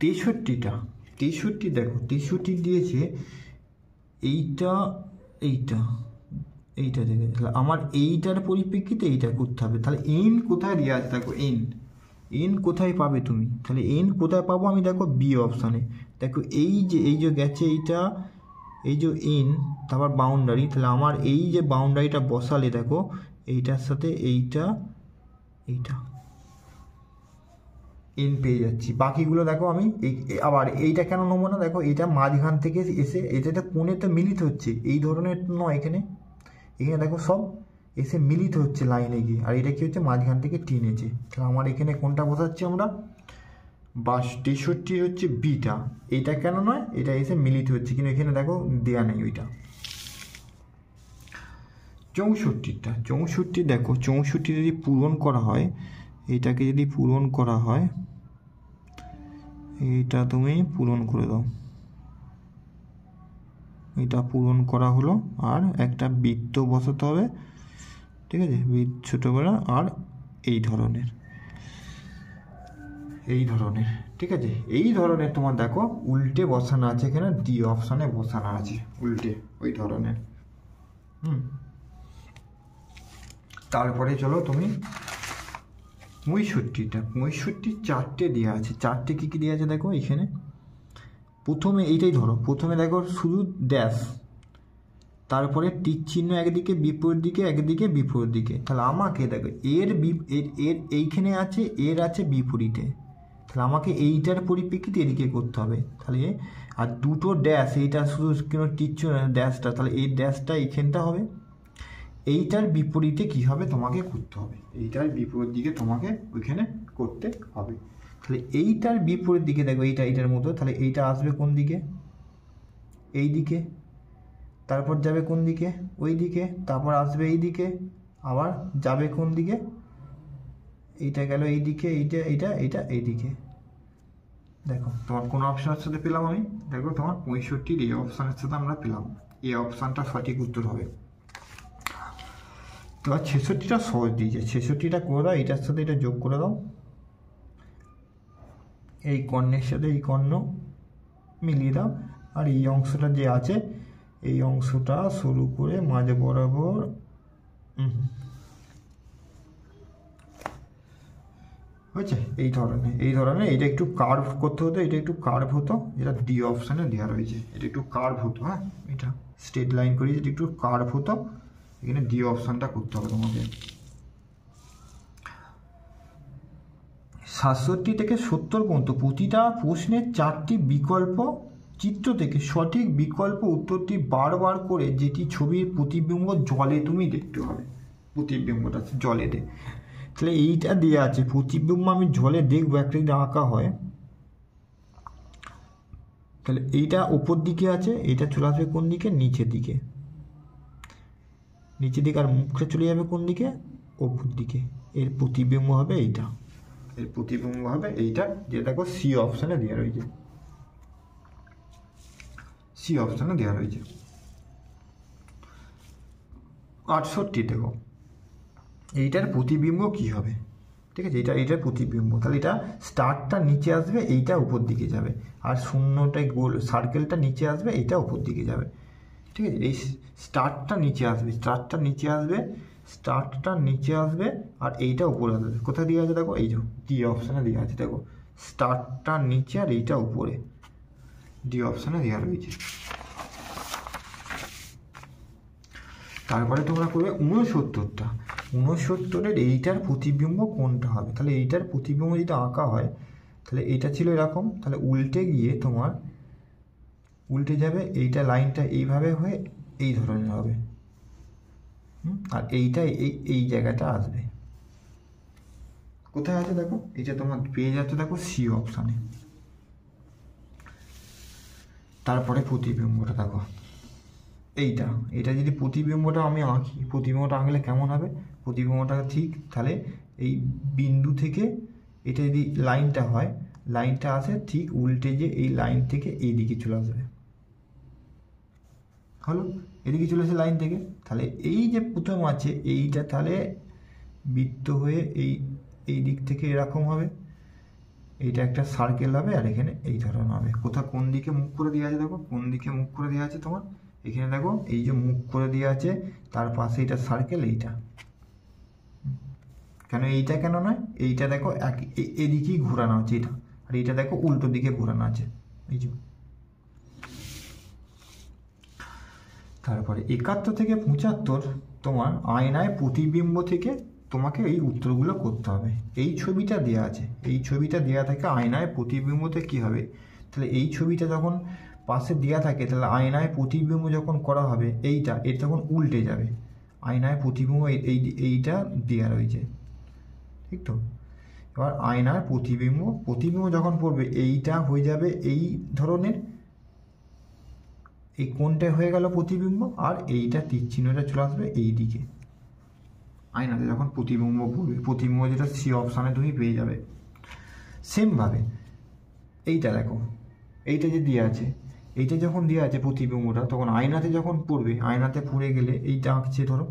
63 দেখো, 63 দিয়েছে এইটা, এইটা দেখে, তাহলে আমার এইটার পরিপ্রেক্ষিতে এইটা করতে হবে। তাহলে এন কোথায় দেওয়া আছে, দেখো এন কোথায় পাবে তুমি, তাহলে এন কোথায় পাবো আমি, দেখো বি অপশানে, দেখো এই যে গেছে এইটা, এই যে এন, তারপর বাউন্ডারি, তাহলে আমার এই যে বাউন্ডারিটা বসালে দেখো এইটার সাথে এইটা এন পেয়ে যাচ্ছি। বাকিগুলো দেখো আমি আবার এইটা কেন নেবো না, দেখো এইটা মাঝখান থেকে এসে এটাতে কোণেতে মিলিত হচ্ছে, এই ধরনের নয়, এখানে দেখো সব এসে মিলিত হচ্ছে লাইনে গিয়ে, আর এটা কি হচ্ছে, মাঝখান থেকে টেনেছে, তাহলে আমার এখানে কোনটা বসাচ্ছি আমরা, 63 হচ্ছে বিটা, এইটা কেন নয়, এটা এসে মিলিত হচ্ছে, কিন্তু এখানে দেখো দেয়া নেই ওইটা। 64 দেখো, 64 যদি পূরণ করা হয়, এইটাকে যদি পূরণ করা হয়, এইটা তুমি পূরণ করে দাও, এটা পূরণ করা হলো, আর একটা বৃত্ত বসাতে হবে, ঠিক আছে, ছোটো করে, আর এই ধরনের, ঠিক আছে, এই ধরনের তোমার দেখো উল্টে বসানো আছে, এখানে ডি অপশানে বসানো আছে উল্টে ওই ধরনের। তারপরে চলো তুমি 65 4টে দেওয়া আছে, 4টে কী দেওয়া আছে দেখো, এখানে প্রথমে এইটাই ধরো, প্রথমে দেখো শুধু ড্যাশ, তারপরে টিক চিহ্ন একদিকে, বিপরীত দিকে একদিকে, বিপরীত দিকে, তাহলে আমাকে দেখো এর এইখানে আছে, এর আছে বিপরীতে, তাহলে আমাকে এইটার পরিপ্রেক্ষিতে এদিকে করতে হবে, তাহলে আর দুটো ড্যাশ, এইটা শুধু কোনো টিক চিহ্ন ড্যাশটা, তাহলে এই ড্যাশটা এইখানটা হবে, এইটার বিপরীতে কি হবে তোমাকে করতে হবে, এইটার বিপরীত দিকে তোমাকে ওইখানে করতে হবে। তাহলে এইটার বিপরীত দিকে দেখো, এইটার মতো, তাহলে এইটা আসবে কোন দিকে, এই দিকে, তারপর যাবে কোন দিকে, ওই দিকে, তারপর আসবে এই দিকে, আবার যাবে কোন দিকে, এইটা গেল এই দিকে, এইটা এই দিকে। দেখো তোমার কোন অপশানের সাথে পেলাম আমি, দেখো তোমার 65 এই অপশানের সাথে আমরা পেলাম, এই অপশানটা সঠিক উত্তর হবে। তো 66টা সহজ দিয়েছে, 66টা করে দাও, এটার সাথে এটা যোগ করে দাও, এই কর্ণের সাথে এই কর্ণ মিলিয়ে দাও, আর এই অংশটা যে আছে এই অংশটা শুরু করে মাঝে বরাবর হয়েছে এই ধরনের এটা একটু কার্ভ করতে হতো, এটা একটু কার্ভ হতো, যেটা ডি অপশানে দেওয়া রয়েছে। এটা একটু কার্ভ হতো, হ্যাঁ এটা স্ট্রেট লাইন করি, যেটা একটু কার্ভ হতো, এখানে ডি অপশানটা করতে হবে তোমাকে। 67 থেকে 70 পর্যন্ত প্রতিটা প্রশ্নের 4টি বিকল্প চিত্র থেকে সঠিক বিকল্প উত্তরটি বারবার করে যেটি ছবির প্রতিবিম্ব জলে তুমি দেখতে হবে, প্রতিবিম্বটা জলে দে। তাহলে এইটা দেওয়া আছে, প্রতিবিম্ব আমি জলে দেখবো, একটা যদি আঁকা হয় তাহলে এইটা ওপর দিকে আছে, এইটা চলে আসবে কোন দিকে, নিচের দিকে, নিচের দিকে, আর মুখটা চলে যাবে কোন দিকে, ওপর দিকে। এর প্রতিবিম্ব হবে এইটা, এর প্রতিবিম্ব হবে এইটা, যেটা দেখো সি অপশানে দেওয়া রয়েছে, সি অপশানে দেওয়া রয়েছে। 68 দেখো, এইটার প্রতিবিম্ব কি হবে, ঠিক আছে, এইটার প্রতিবিম্ব, তাহলে এটা স্টারটা নিচে আসবে, এইটা উপর দিকে যাবে, আর শূন্যটা গোল সার্কেলটা নিচে আসবে, এইটা উপর দিকে যাবে, ঠিক আছে। এই স্টারটা নিচে আসবে, স্টারটা নিচে আসবে, স্টারটা নিচে আসবে, আর এইটা উপরে আসবে। কোথায় দেওয়া আছে দেখো, এই যে ডি অপশানে দেওয়া আছে, দেখো স্টারটা নিচে আর এইটা উপরে, ডি অপশানে দেওয়া রয়েছে। তারপরে তোমরা করবে 69টা, 69-এর এইটার প্রতিবিম্ব কোনটা হবে, তাহলে এইটার প্রতিবিম্ব যদি আঁকা হয় তাহলে এইটা ছিল এরকম, তাহলে উল্টে গিয়ে তোমার উল্টে যাবে, এইটা লাইনটা এইভাবে হয়ে এই ধরনের হবে, আর এইটা এই জায়গাটা আসবে। কোথায় আছে দেখো, এইটা তোমার পেয়ে যাচ্ছে দেখো সি অপশানে। তারপরে প্রতিবিম্বটা দেখো, এইটা যদি প্রতিবিম্বটা আমি আঁকি, প্রতিবিম্বটা আঁকলে কেমন হবে, প্রতিবিম্বটা ঠিক তাহলে এই বিন্দু থেকে এটা যদি লাইনটা হয়, লাইনটা আসে ঠিক উল্টে যে এই লাইন থেকে এই দিকে চলে আসবে, হলো এদিকে চলে আসে লাইন থেকে, তাহলে এই যে প্রথম আছে এইটা তাহলে বৃত্ত হয়ে এই দিক থেকে এরকম হবে, এইটা একটা সার্কেল হবে, আর এখানে এই ধরনের হবে। কোন দিকে মুখ করে দেওয়া আছে দেখো, কোন দিকে মুখ করে দেওয়া আছে তোমার, এখানে দেখো এই যে মুখ করে দেওয়া আছে, তার পাশে এটা সার্কেল, এইটা কেন, এইটা কেন নয়, এইটা দেখো এদিকেই ঘোরানো আছে এটা, আর এইটা দেখো উল্টো দিকে ঘোরানো আছে, এই যে। তারপরে 71 থেকে 75 তোমার আয়নায় প্রতিবিম্ব থেকে তোমাকে এই উত্তরগুলো করতে হবে। এই ছবিটা দেওয়া আছে, এই ছবিটা দেওয়া থাকে আয়নায় প্রতিবিম্বতে কি হবে, তাহলে এই ছবিটা যখন পাশে দেওয়া থাকে তাহলে আয়নায় প্রতিবিম্ব যখন করা হবে এটা তখন উল্টে যাবে, আয়নায় প্রতিবিম্ব এইটা দেওয়া রয়েছে, ঠিক তো। এবার আয়নার প্রতিবিম্ব যখন পড়বে এইটা হয়ে যাবে এই ধরনের, এই কোনটা হয়ে গেল প্রতিবিম্ব, আর এইটা তীর চিহ্নটা চলে আসবে এই দিকে, আয়নাতে যখন প্রতিবিম্ব পড়বে, প্রতিবিম্ব যেটা সি অপশানে তুমি পেয়ে যাবে। সেমভাবে এইটা দেখো, এইটা যে দেওয়া আছে, এইটা যখন দেওয়া আছে প্রতিবিম্বটা, তখন আয়নাতে যখন পড়বে, আয়নাতে পড়ে গেলে এইটা আঁকছে, ধরো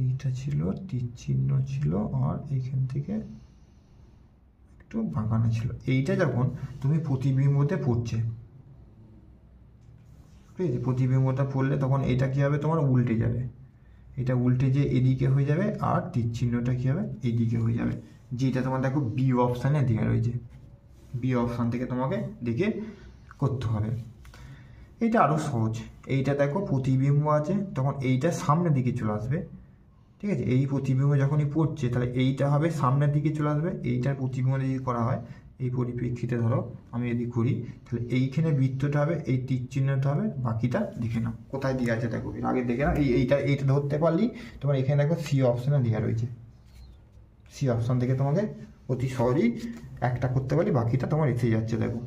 এইটা ছিল তীর চিহ্ন ছিল, আর এইখান থেকে একটু বাঁকানো ছিল, এইটা যখন তুমি প্রতিবিম্বতে পড়ছে, ঠিক আছে, প্রতিবিম্বটা পড়লে তখন এটা কি হবে, তোমার উল্টে যাবে, এটা উল্টে যে এদিকে হয়ে যাবে, আর তীর চিহ্নটা কি হবে, এইদিকে হয়ে যাবে, যেটা তোমার দেখো বি অপশানে দেওয়া রয়েছে, বি অপশান থেকে তোমাকে দেখে করতে হবে। এইটা আরও সহজ, এইটা দেখো প্রতিবিম্ব আছে, তখন এইটা সামনের দিকে চলে আসবে, ঠিক আছে, এই প্রতিবিম্ব যখনই পড়ছে তাহলে এইটা হবে সামনের দিকে চলে আসবে, এইটার প্রতিবিম্ব যদি করা হয় এই পরিপ্রেক্ষিতে, ধরো আমি যদি করি তাহলে এইখানে বৃত্তটা হবে, এই তীর চিহ্নটা হবে, বাকিটা দেখে নাও কোথায় দেওয়া আছে দেখো, আগে দেখে নাও, এইটা ধরতে পারলি তোমার এখানে দেখো সি অপশানে দেওয়া রয়েছে, সি অপশান থেকে তোমাকে অতি সহজেই একটা করতে পারলি, বাকিটা তোমার এসে যাচ্ছে দেখো।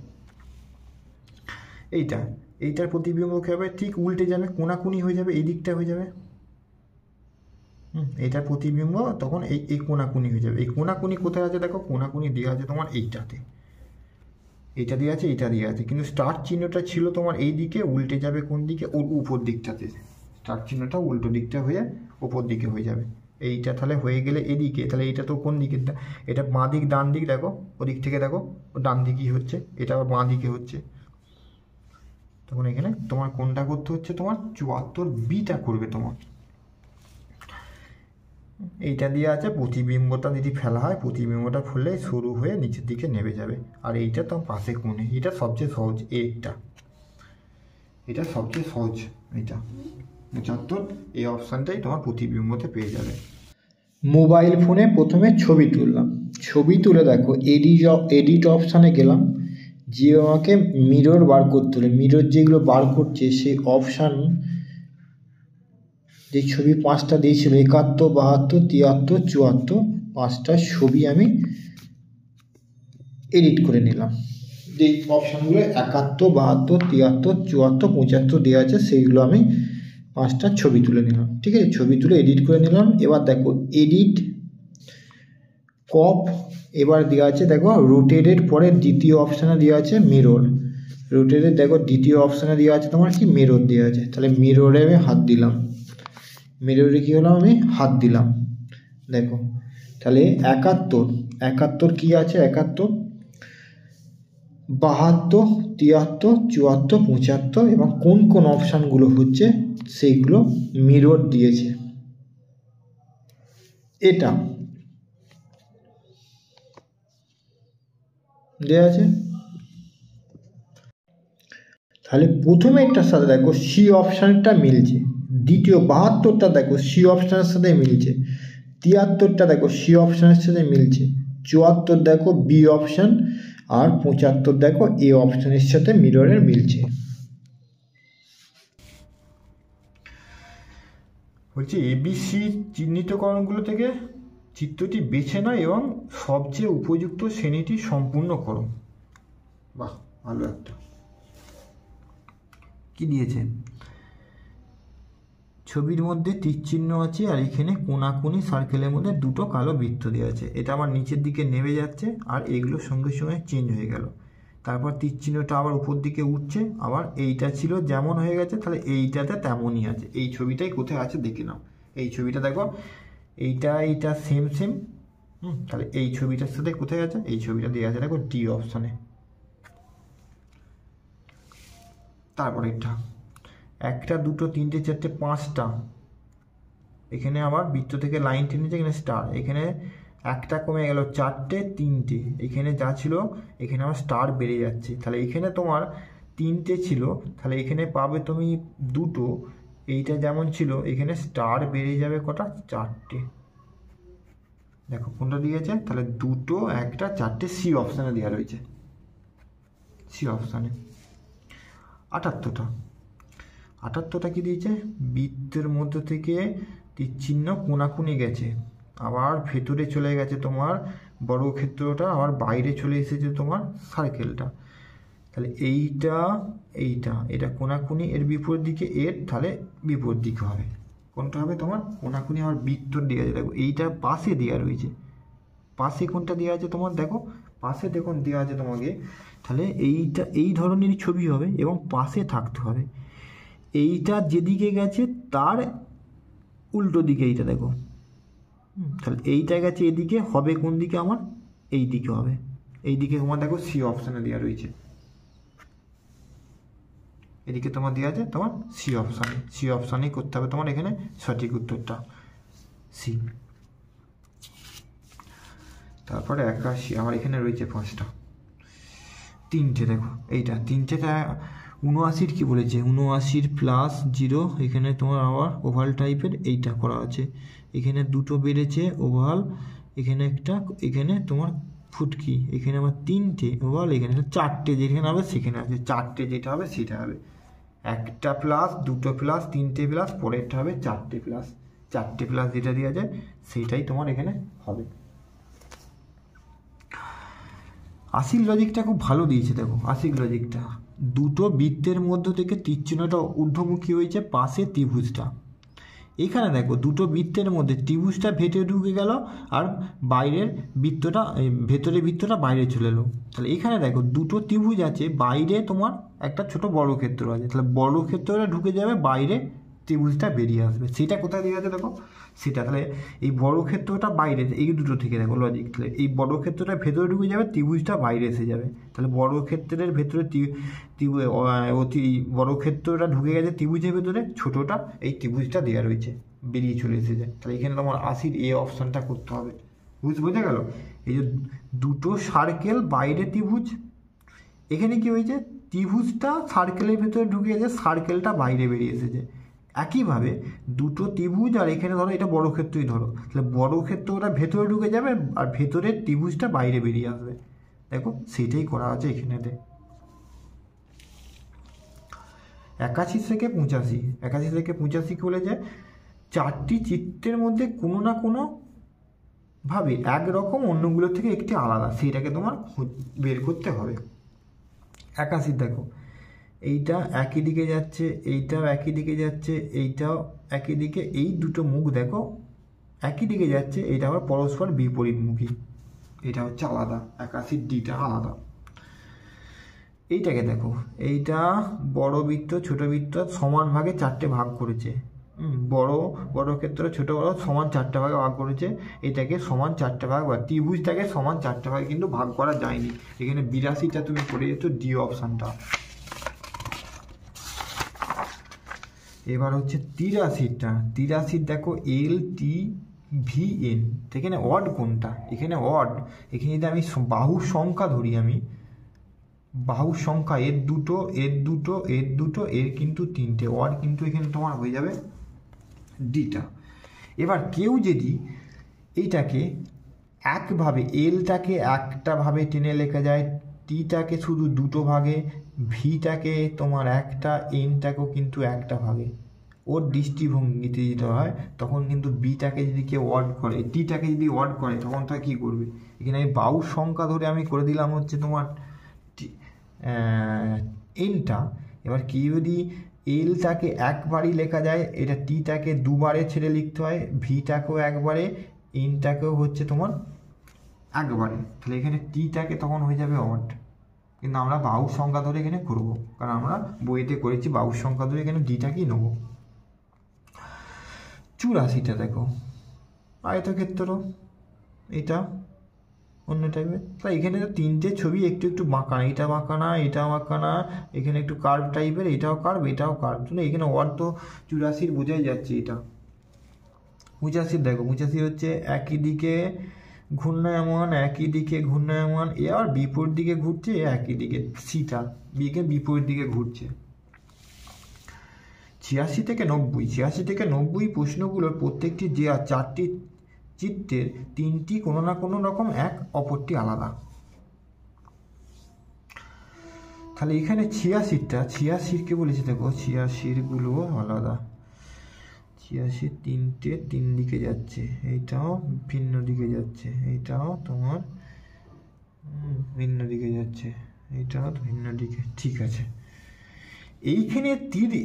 এইটার প্রতিবিম্ব কী হবে, ঠিক উল্টে যাবে, কোনাকুনি হয়ে যাবে, এই দিকটা হয়ে যাবে, এটার প্রতিবিম্ব তখন এই কোনাকুনি হয়ে যাবে, এই কোনাকুনি কোথায় আছে দেখো, কোনাকুনি দেওয়া আছে তোমার এইটাতে, এটা দেওয়া আছে, এটা দেওয়া আছে, কিন্তু স্টার চিহ্নটা ছিল তোমার এই দিকে, উল্টে যাবে কোন দিকে, ওর উপর দিকটাতে, স্টার চিহ্নটা উল্টো দিকটা হয়ে উপর দিকে হয়ে যাবে, এইটা তাহলে হয়ে গেলে এদিকে, তাহলে এইটা তো কোন দিকে, এটা বাঁ দিক ডান দিক দেখো, ওদিক থেকে দেখো ডান দিকই হচ্ছে, এটা আবার বাঁ দিকে হচ্ছে, তখন এখানে তোমার কোনটা করতে হচ্ছে, তোমার 74B করবে তোমার। এইটা দিয়ে আছে প্রতিবিম্বটা যদি ফেলা হয়, প্রতিবিম্বটা ফুললে শুরু হয়ে নিচের দিকে নেমে যাবে। আর এইটা তোমার পাশে কোণে, এটা সবচেয়ে সহজ, এটা সবচেয়ে সহজ। এটা 75, এই অপশানটাই তোমার প্রতিবিম্বতে পেয়ে যাবে। মোবাইল ফোনে প্রথমে ছবি তুললাম, ছবি তুলে দেখো এডিট অপশানে গেলাম, যে আমাকে মিরর বার করতে হলে, মিরর যেগুলো বার করছে সেই অপশান, যে ছবি 5টা দিয়েছিল 71, 72, 73, 74, 5টা ছবি আমি এডিট করে নিলাম। যে অপশানগুলো 71, 72, 73, 74, 75 দেওয়া আছে, সেইগুলো আমি 5টা ছবি তুলে নিলাম। ঠিক আছে, ছবি তুলে এডিট করে নিলাম। এবার দেখো এডিট কপ, এবার দেওয়া আছে দেখো রোটেটের পরে দ্বিতীয় অপশানে দেওয়া আছে মিরর। রোটেটের দেখো দ্বিতীয় অপশানে দেওয়া আছে তোমার কি মিরর দেওয়া আছে, তাহলে মিররে আমি হাত দিলাম। মিররে কী হলো, আমি হাত দিলাম। দেখো তাহলে 71 কী আছে, 71, 72, 73, 74, 75 এবং কোন কোন অপশানগুলো হচ্ছে সেইগুলো মিরর দিয়েছে। এটা দেওয়া আছে। তাহলে প্রথমে একটার সাথে দেখো সি অপশানটা মিলছে, দ্বিতীয় 72টা দেখো সি অপশানের সাথে মিলছে, 73টা দেখো সি অপশানের সাথে মিলছে, 74 দেখো বি অপশান, আর 75 দেখো এ অপশানের সাথে মিররের মিলছে। বলছি ABC চিহ্নিতকরণগুলো থেকে চিত্রটি বেছে নাও এবং সবচেয়ে উপযুক্ত শ্রেণীটি সম্পূর্ণ করো। বাহ, ভালো একটা। কি দিয়েছে, ছবির মধ্যে তীরচিহ্ন আছে আর এখানে কোনাকুনি সার্কেলের মধ্যে দুটো কালো বৃত্ত দেওয়া আছে। এটা আমার নিচের দিকে নেমে যাচ্ছে আর এগুলো সঙ্গে সঙ্গে চেঞ্জ হয়ে গেল। তারপর তীরচিহ্নটা আবার উপর দিকে উঠছে, আবার এইটা ছিল যেমন হয়ে গেছে, তাহলে এইটাতে তেমনই আছে। এই ছবিটাই কোথায় আছে দেখে নাও। এই ছবিটা দেখো, এইটা সেম, তাহলে এই ছবিটার সাথে কোথায় আছে, এই ছবিটা দেওয়া আছে দেখো ডি অপশানে। তারপরে এটা 1টা 2টো 3টে 4টে 5টা, এখানে আবার বৃত্ত থেকে লাইন টেনেছে, এখানে স্টার, এখানে একটা কমে গেল 4টে 3টে, এখানে যা ছিল এখানে আবার স্টার বেড়ে যাচ্ছে। তাহলে এখানে তোমার 3টে ছিল, তাহলে এখানে পাবে তুমি 2টো, এইটা যেমন ছিল এখানে স্টার বেড়ে যাবে কটা, 4টে। দেখো কোনটা দিয়েছে, তাহলে 2টো 1টা 4টে সি অপশানে দেওয়া রয়েছে, সি অপশানে। 78টা কি দিয়েছে, বৃত্তের মধ্যে থেকে তীরচিহ্ন কোনাকুনি গেছে, আবার ভেতরে চলে গেছে তোমার বর্গক্ষেত্রটা, আবার বাইরে চলে এসেছে তোমার সার্কেলটা। তাহলে এইটা কোনাকুনি এর বিপরীত দিকে, এর তাহলে বিপরীত দিকে হবে। কোনটা হবে তোমার কোনাকুনি, আবার বৃত্ত দেওয়া আছে দেখো, এইটা পাশে দেওয়া রয়েছে। পাশে কোনটা দেওয়া আছে তোমার, দেখো পাশে দেখুন দেওয়া আছে তোমাকে, তাহলে এইটা এই ধরনেরই ছবি হবে এবং পাশে থাকতে হবে। এইটা যেদিকে গেছে তার উল্টো দিকে এইটা দেখো, তাহলে এইটা গেছে এদিকে, হবে কোন দিকে আমার, এই দিকে হবে। এই দিকে তোমার দেখো সি অপশানে দেওয়া রয়েছে, এদিকে তোমার দেওয়া আছে তোমার সি অপশানেই করতে হবে তোমার এখানে সঠিক উত্তরটা সি। তারপরে 81, আমার এখানে রয়েছে 5টা, 3টে দেখো, এইটা 3টেটা 79 কি বলেছে, 79 +0, এখানে তোমার আবার ওভাল টাইপের এইটা করা আছে, এখানে 2টো বেড়েছে ওভাল, এখানে একটা, এখানে তোমার ফুটকি, এখানে আবার 3টে ওভাল, এখানে 4টে, যেখানে হবে সেখানে আছে 4টে, যেটা হবে সেটা হবে 1টা প্লাস 2টো প্লাস 3টে প্লাস, পরেরটা হবে 4টে প্লাস, 4টে প্লাস যেটা দেওয়া যায় সেইটাই তোমার এখানে হবে। 80 লজিকটা খুব ভালো দিয়েছে দেখো, 80 লজিকটা, দুটো বৃত্তের মধ্য থেকে তীরচিহ্নটা ঊর্ধ্বমুখী হয়েছে, পাশে ত্রিভুজটা। এখানে দেখো দুটো বৃত্তের মধ্যে ত্রিভুজটা ভেতরে ঢুকে গেল আর বাইরের বৃত্তটা, ভেতরের বৃত্তটা বাইরে চলে এলো। তাহলে এখানে দেখো দুটো ত্রিভুজ আছে, বাইরে তোমার একটা ছোট বর্গক্ষেত্র আছে, তাহলে বর্গক্ষেত্রটা ঢুকে যাবে বাইরে ত্রিভুজটা বেরিয়ে আসবে। সেটা কোথায় দিয়ে আছে দেখো, সেটা তাহলে এই বর্গক্ষেত্রটা বাইরে, এই দুটো থেকে দেখো লজিক, তাহলে এই বর্গক্ষেত্রটা ভেতরে ঢুকে যাবে, ত্রিভুজটা বাইরে এসে যাবে। তাহলে বর্গক্ষেত্রের ভেতরে বর্গক্ষেত্রটা ঢুকে গেছে ত্রিভুজের ভেতরে, ছোটোটা এই ত্রিভুজটা দেওয়া রয়েছে, বেরিয়ে চলে এসেছে। তাহলে এখানে তোমার 80 এ অপশানটা করতে হবে। বোঝা গেল? এই যে দুটো সার্কেল বাইরে ত্রিভুজ, এখানে কি হয়েছে, ত্রিভুজটা সার্কেলের ভেতরে ঢুকে গেছে, সার্কেলটা বাইরে বেরিয়ে এসেছে। একইভাবে দুটো ত্রিভুজ, আর এখানে ধরো এটা বর্গক্ষেত্রই ধরো, তাহলে বর্গক্ষেত্রটা ভেতরে ঢুকে যাবে আর ভেতরের ত্রিভুজটা বাইরে বেরিয়ে আসবে। দেখো সেটাই করা আছে এখানেতে। 81 থেকে 85, 81 থেকে 85 বলে যে 4টি চিত্রের মধ্যে কোনো না কোনো ভাবে একরকম অন্যগুলোর থেকে একটি আলাদা, সেইটাকে তোমার বের করতে হবে। 81 দেখো, এইটা একই দিকে যাচ্ছে, এইটাও একই দিকে যাচ্ছে, এইটাও একই দিকে, এই দুটো মুখ দেখো একই দিকে যাচ্ছে, এটা আবার পরস্পর বিপরীতমুখী, এটা হচ্ছে আলাদা, 81 ডিটা আলাদা। এইটাকে দেখো, এইটা বড় বৃত্ত ছোট বৃত্ত সমান ভাগে 4টে ভাগ করেছে, বড় ক্ষেত্রে ছোট বড় সমান 4টে ভাগে ভাগ করেছে, এটাকে সমান 4টে ভাগ, বা ত্রিভুজটাকে সমান 4টে ভাগে কিন্তু ভাগ করা যায়নি। এখানে 82টা তুমি করে যেত ডি অপশানটা। এবার হচ্ছে 83 দেখো এল টি ভি এন, এখানে অড কোনটা, এখানে অড, এখানে যদি আমি বাহুর সংখ্যা ধরি, আমি বাহুর সংখ্যা এর দুটো এর দুটো এর দুটো এর কিন্তু 3টে, অড কিন্তু এখানে তোমার হয়ে যাবে ডিটা। এবার কেউ যদি এইটাকে একভাবে, এলটাকে একটা ভাবে টেনে লেখা যায়, টিটাকে শুধু দুটো ভাগে, ভিটাকে তোমার একটা, এনটাকেও কিন্তু একটা ভাগে, ওর দৃষ্টিভঙ্গিতে যেতে হয়, তখন কিন্তু বিটাকে যদি কেউ ওয়ার্ড করে, টিটাকে যদি ওয়ার্ড করে, তখন তা কী করবে, এখানে আমি বাহুর সংখ্যা ধরে আমি করে দিলাম হচ্ছে তোমার এনটা। এবার কি যদি এলটাকে একবারই লেখা যায়, এটা টিটাকে দুবারে ছেড়ে লিখতে হয়, ভিটাকেও একবারে, এনটাকেও হচ্ছে তোমার একবারে, তাহলে এখানে টিটাকে তখন হয়ে যাবে অড। কিন্তু আমরা বাহুর সংখ্যা ধরে এখানে করবো, কারণ আমরা বইতে করেছি বাহুর সংখ্যা ধরে, এখানে ডিটাকেই নেবো। 84টা দেখো আয়তক্ষেত্র, এটা অন্য টাইপের, তাই এখানে তো 3টে ছবি একটু একটু বাঁকানা, এটা বাঁকানা এটা বাঁকানা, এখানে একটু কার্ভ টাইপের, এটাও কার্ভ এটাও কার্ভ, শুনে এখানে ওয়ার্ড তো 84 বোঝাই যাচ্ছে। এটা 85 দেখো, 85 হচ্ছে একই দিকে ঘূর্ণায়মান, একই দিকে ঘূর্ণায়মান, এ আর বিপরীত দিকে ঘুরছে, একই দিকে, সিটা বিকে বিপরীত দিকে ঘুরছে। 86 থেকে 90 প্রশ্নগুলোর প্রত্যেকটি যে 4টি চিত্রের 3টি কোনো না কোনো রকম এক অপরটি আলাদা। তাহলে এখানে 86কে বলেছে দেখো, 86গুলো আলাদা, 86 3টে 3 দিকে যাচ্ছে, এইটাও ভিন্ন দিকে যাচ্ছে, এইটাও তোমার ভিন্ন দিকে যাচ্ছে, এইটাও ভিন্ন দিকে, ঠিক আছে। এইখানে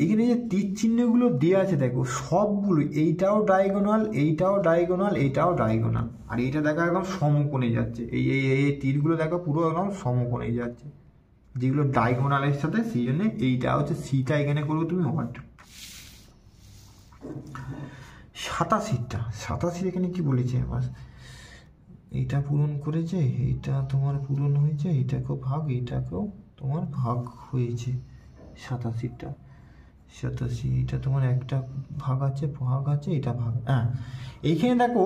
এখানে যে তীর চিহ্নগুলো দেওয়া আছে দেখো, সবগুলো, এইটাও ডায়াগোনাল, এইটাও ডায়াগোনাল, এইটাও ডায়াগোনাল, আর এইটা দেখো একদম সমকোণে যাচ্ছে, এই তীরগুলো দেখো পুরো একদম সমকোণে যাচ্ছে, যেগুলো ডায়াগোনালের সাথে, সেই জন্য এইটা হচ্ছে সিটা এখানে করবে তুমি ওয়াট। 87 এখানে কি বলেছে, এইটা পূরণ করেছে, এইটা তোমার পূরণ হয়েছে, এইটাকেও ভাগ, এইটাকেও তোমার ভাগ হয়েছে। 87 এটা তোমার একটা ভাগ আছে, এটা ভাগ, হ্যাঁ। এইখানে দেখো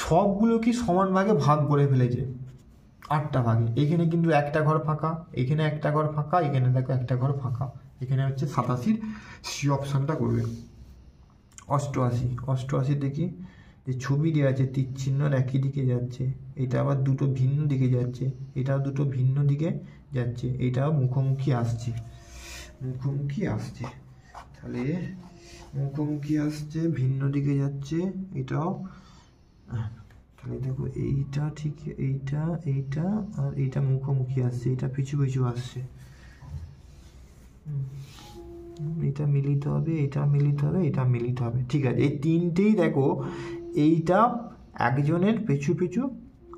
সবগুলো কি সমান ভাগে ভাগ করে ফেলেছে 8টা ভাগে, এখানে কিন্তু একটা ঘর ফাঁকা, এখানে একটা ঘর ফাঁকা, এখানে দেখো একটা ঘর ফাঁকা, এখানে হচ্ছে 87 সি অপশানটা করবে। 88 দেখি, যে ছবি দেওয়া আছে তীর চিহ্ন একই দিকে যাচ্ছে, এটা আবার দুটো ভিন্ন দিকে যাচ্ছে, এটাও দুটো ভিন্ন দিকে যাচ্ছে, এটাও মুখোমুখি আসছে, তাহলে মুখোমুখি আসছে, ভিন্ন দিকে যাচ্ছে, এটাও, তাহলে দেখো এইটা ঠিক, এইটা আর এইটা মুখোমুখি আসছে, এটা পিছু পিছু আসছে, এটা মিলিত হবে, এটা মিলিত হবে, এটা মিলিত হবে, ঠিক আছে। এই 3টেই দেখো, এইটা একজনের পিছু পিছু,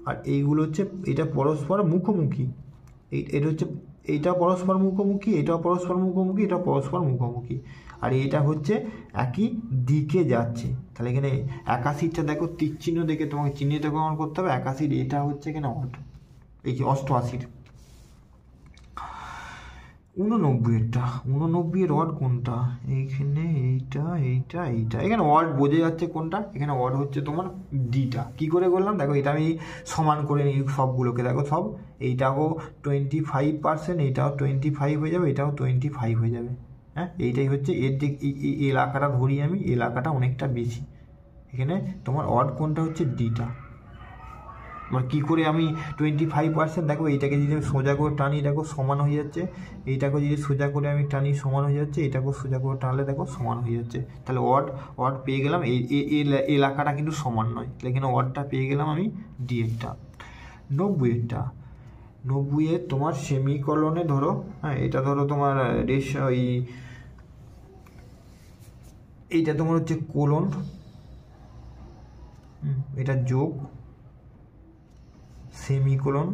আর এইগুলো হচ্ছে, এটা পরস্পর মুখোমুখি, এটা হচ্ছে, এইটা পরস্পর মুখোমুখি, এটাও পরস্পর মুখোমুখি, এটা পরস্পর মুখোমুখি, আর এটা হচ্ছে একই দিকে যাচ্ছে। তাহলে এখানে 81টা দেখো তীর চিহ্ন দেখে তোমাকে চিহ্নিতকরণ করতে হবে। 81 এটা হচ্ছে এখানে অড, এই যে 88। 89-এরটা, 89-এর অড কোনটা? এইখানে এইটা। এখানে অড বোঝা যাচ্ছে কোনটা, এখানে অড হচ্ছে তোমার ডিটা। কি করে করলাম দেখো, এটা আমি সমান করে নিই সবগুলোকে, দেখো সব এইটাও 25%, এইটাও 25 হয়ে যাবে, এটাও 25 হয়ে যাবে। হ্যাঁ, এইটাই হচ্ছে এর যে এলাকাটা ধরি আমি, এলাকাটা অনেকটা বেশি। এখানে তোমার অড কোনটা হচ্ছে ডিটা। এবার কী করে আমি 25%, দেখো এইটাকে যদি আমি সোজা করে টানি দেখো সমান হয়ে যাচ্ছে, এইটাকে যদি সোজা করে আমি টানি সমান হয়ে যাচ্ছে, এইটাকেও সোজা করে টানলে দেখো সমান হয়ে যাচ্ছে। তাহলে অড পেয়ে গেলাম। এই এলাকাটা কিন্তু সমান নয়, তাহলে এখানে অডটা পেয়ে গেলাম আমি ডিএরটা। 90-এরটা, 90-এর তোমার সেমিকলনে ধরো, হ্যাঁ এটা ধরো তোমার ওই এইটা তোমার হচ্ছে কোলন, এটা যোগ সেমিকোলন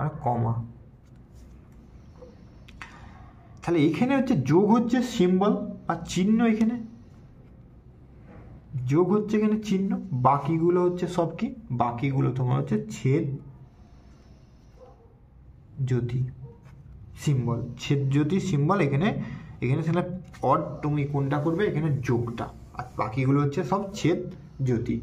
আর কমা। তাহলে এখানে হচ্ছে যোগ হচ্ছে সিম্বল আর চিহ্ন, এখানে যোগ হচ্ছে এখানে চিহ্ন, বাকিগুলো হচ্ছে সব কি, বাকিগুলো তোমার হচ্ছে ছেদ জ্যোতি সিম্বল, ছেদ জ্যোতি সিম্বল। এখানে সেটা অড তুমি কোনটা করবে, এখানে যোগটা, আর বাকিগুলো হচ্ছে সব ছেদ জ্যোতি।